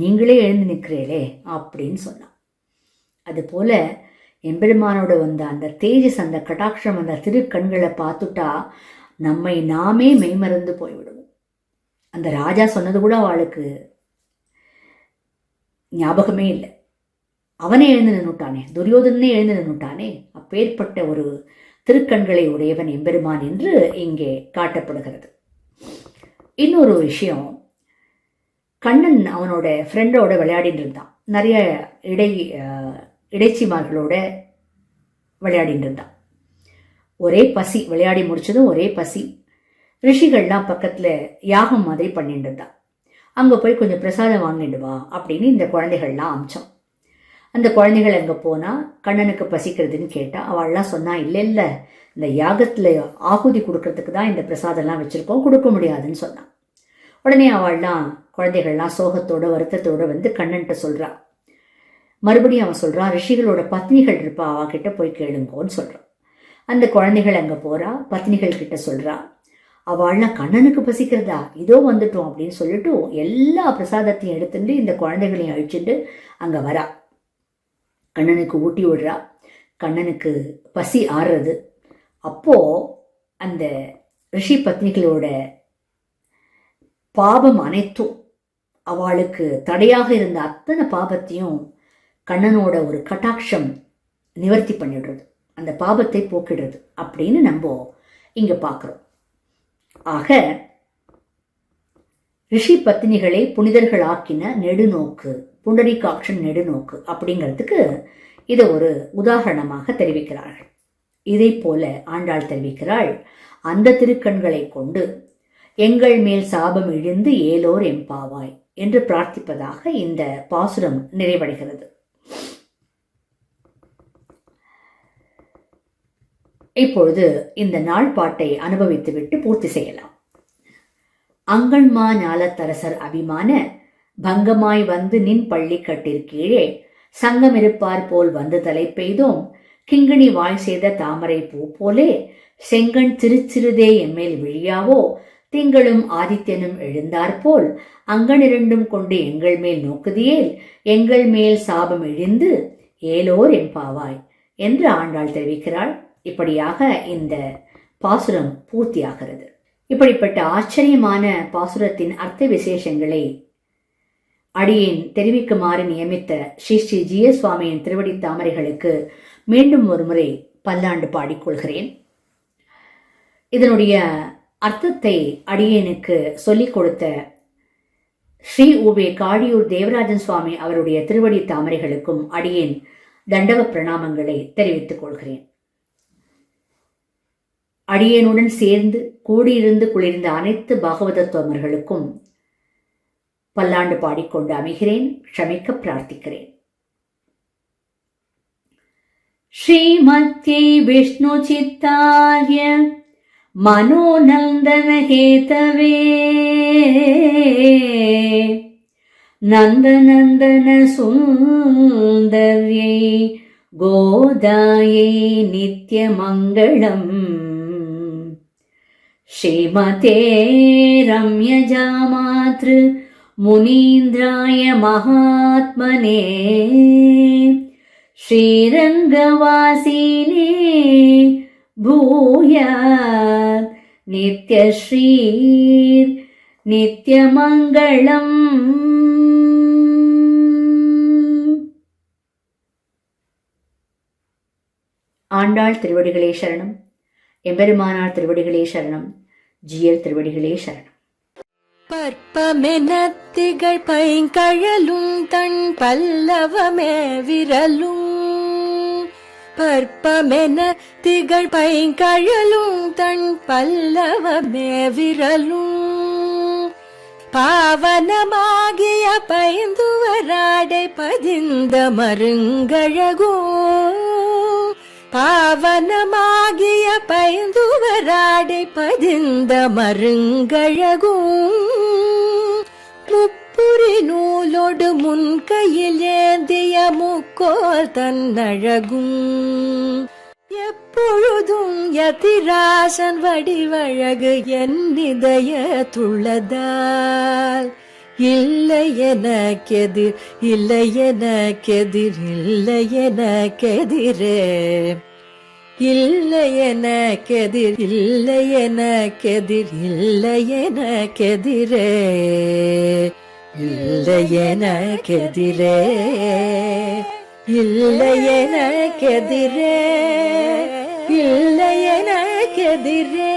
நீங்களே எழுந்து நிற்கிறீளே அப்படின்னு சொன்னான். அதுபோல எம்பெருமானோட வந்த அந்த தேஜஸ், அந்த கடாட்சம், அந்த திருக்கண்களை பார்த்துட்டா நம்மை நாமே மெய்மறந்து போய்விடுவோம். அந்த ராஜா சொன்னது கூட அவளுக்கு ஞாபகமே இல்லை. அவனே எழுந்து நின்னுட்டானே, துரியோதனே எழுந்து நின்னுட்டானே. அப்பேற்பட்ட ஒரு திருக்கண்களை உடையவன் எம்பெருமான் என்று இங்கே காட்டப்படுகிறது. இன்னொரு விஷயம், கண்ணன் அவனோட ஃப்ரெண்டோட விளையாடிட்டு இருந்தான். நிறைய இடைச்சிமார்களோட விளையாடிட்டு இருந்தான். ஒரே பசி, விளையாடி முடிச்சதும் ஒரே பசி. ரிஷிகள்லாம் பக்கத்தில் யாகம் மாதிரி பண்ணிட்டு இருந்தான். அங்கே போய் கொஞ்சம் பிரசாதம் வாங்கிட்டு வா அப்படின்னு இந்த குழந்தைகள்லாம் அமிச்சோம். அந்த குழந்தைகள் அங்கே போனால் கண்ணனுக்கு பசிக்கிறதுன்னு கேட்டால் அவள்லாம் சொன்னா, இல்லை இல்லை, இந்த யாகத்தில் ஆகுதி கொடுக்கறதுக்கு தான் இந்த பிரசாதம்லாம் வச்சுருக்கோம், கொடுக்க முடியாதுன்னு சொன்னான். உடனே அவள்லாம் குழந்தைகள்லாம் சோகத்தோட வருத்தத்தோடு வந்து கண்ணன்ட்ட சொல்கிறான். மறுபடியும் அவன் சொல்கிறான், ரிஷிகளோட பத்னிகள் இருப்பா, அவகிட்ட போய் கேளுங்கோன்னு சொல்கிறான். அந்த குழந்தைகள் அங்கே போகிறா, பத்னிகள் கிட்ட சொல்கிறா. அவள்லாம் கண்ணனுக்கு பசிக்கிறதா, இதோ வந்துட்டோம் அப்படின்னு சொல்லிட்டு எல்லா பிரசாதத்தையும் எடுத்துட்டு இந்த குழந்தைகளையும் அழிச்சுட்டு அங்கே வரா. கண்ணனுக்கு ஊட்டி விடுறா. கண்ணனுக்கு பசி ஆறுறது. அப்போது அந்த ரிஷி பத்னிகளோட பாபம் அனைத்தும், அவளுக்கு தடையாக இருந்த அத்தனை பாபத்தையும் கண்ணனோட ஒரு கட்டாட்சம் நிவர்த்தி பண்ணிடுறது, அந்த பாபத்தை போக்கிடுறது அப்படின்னு நம்ம இங்கே பார்க்குறோம். ஆக ரிஷி பத்தினிகளை புனிதர்களாக்கின நெடுநோக்கு, புண்டரீகாட்சன் நெடுநோக்கு அப்படிங்கிறதுக்கு இதை ஒரு உதாரணமாக தெரிவிக்கிறார்கள். இதை போல ஆண்டாள் தெரிவிக்கிறாள், அந்த திருக்கண்களை கொண்டு எங்கள் மேல் சாபம் இழிந்து ஏலோர் எம்பாவாய் என்று பிரார்த்திப்பதாக இந்த பாசுரம் நிறைவடைகிறது. இப்பொழுது இந்த நாள் பாட்டை அனுபவித்துவிட்டு பூர்த்தி செய்யலாம். அங்கண்மா ஞாலத்தரசர் அபிமான பங்கமாய் வந்து நின் பள்ளி கட்டிற்கீழே சங்கம் இருப்பார் போல் வந்து தலை பெய்தோம் கிங்கிணி வாய் செய்த தாமரை பூ போலே செங்கண் திருச்சிறுதே எம்மேல் விழியாவோ திங்களும் ஆதித்யனும் எழுந்தாற்போல் அங்கனிரண்டும் கொண்டு எங்கள் மேல் நோக்குதியேல் எங்கள் மேல் சாபம் இழிந்து ஏலோர் எம்பாவாய் என்று ஆண்டாள் தெரிவிக்கிறாள். இப்படியாக இந்த பாசுரம் பூர்த்தியாகிறது. இப்படிப்பட்ட ஆச்சரியமான பாசுரத்தின் அர்த்த விசேஷங்களை அடியேன் தெரிவிக்குமாறு நியமித்த ஸ்ரீ ஸ்ரீ ஜிய சுவாமியின் திருவடி தாமரைகளுக்கு மீண்டும் ஒரு முறை பல்லாண்டு பாடிக்கொள்கிறேன். இதனுடைய அர்த்தத்தை அடியேனுக்கு சொல்லிக் கொடுத்த ஸ்ரீ உவே காடியூர் தேவராஜன் சுவாமி அவருடைய திருவடி தாமரைகளுக்கும் அடியேன் தண்டவ பிரணாமங்களை தெரிவித்துக் கொள்கிறேன். அடியேனுடன் சேர்ந்து கூடியிருந்து குளிர்ந்த அனைத்து பாகவதத்துவமர்களுக்கும் பல்லாண்டு பாடிக்கொண்டு அமைகிறேன். க்ஷமிக்க பிரார்த்திக்கிறேன். ஸ்ரீமத்யை விஷ்ணு சித்தார்ய மனோநந்தன ஹேதவே நந்தநந்தன சுந்தர்யை கோதாயை நித்யமங்களம் ஸ்ரீமதே ரம்யஜாமாத்ரு முனீந்திராய மகாத்மனே ஸ்ரீரங்கவாசினே பூயாத் நித்யஸ்ரீர் நித்யமங்களம். ஆண்டாள் திருவடிகளே சரணம். எம்பெருமானார் திருவடிகளே சரணம். ஜியர் திருவடிகளே சரணம். பற்பமெனத்திகள் பைங்கழலும் தன் பல்லவமே விரலும் பற்பமென திகழ் பைங்கழலும் தன் பல்லவமே விரலும் பாவனமாகிய பைந்துவராடை பதிந்த மருங்கழகோ பாவனமாகிய பைந்துவராடை பதிந்த மருங்கழகும் முப்புற முப்புரி நூலோடு முன் கையில் ஏந்திய முக்கோல் தன்னழகும் எப்பொழுதும் யதிராசன் வடிவழகு என் இதயத்துள்ளதால் இல்லை எனக்கெதிர் இல்லை எனக்கெதிர் இல்லை எனக்கெதிரே இல்லை எனக்கெதிர் இல்லை எனக்கெதிர் இல்லை எனக்கெதிரே இல்லை எனக்கெதிரே இல்லை எனக்கெதிரே இல்லை எனக்கெதிரே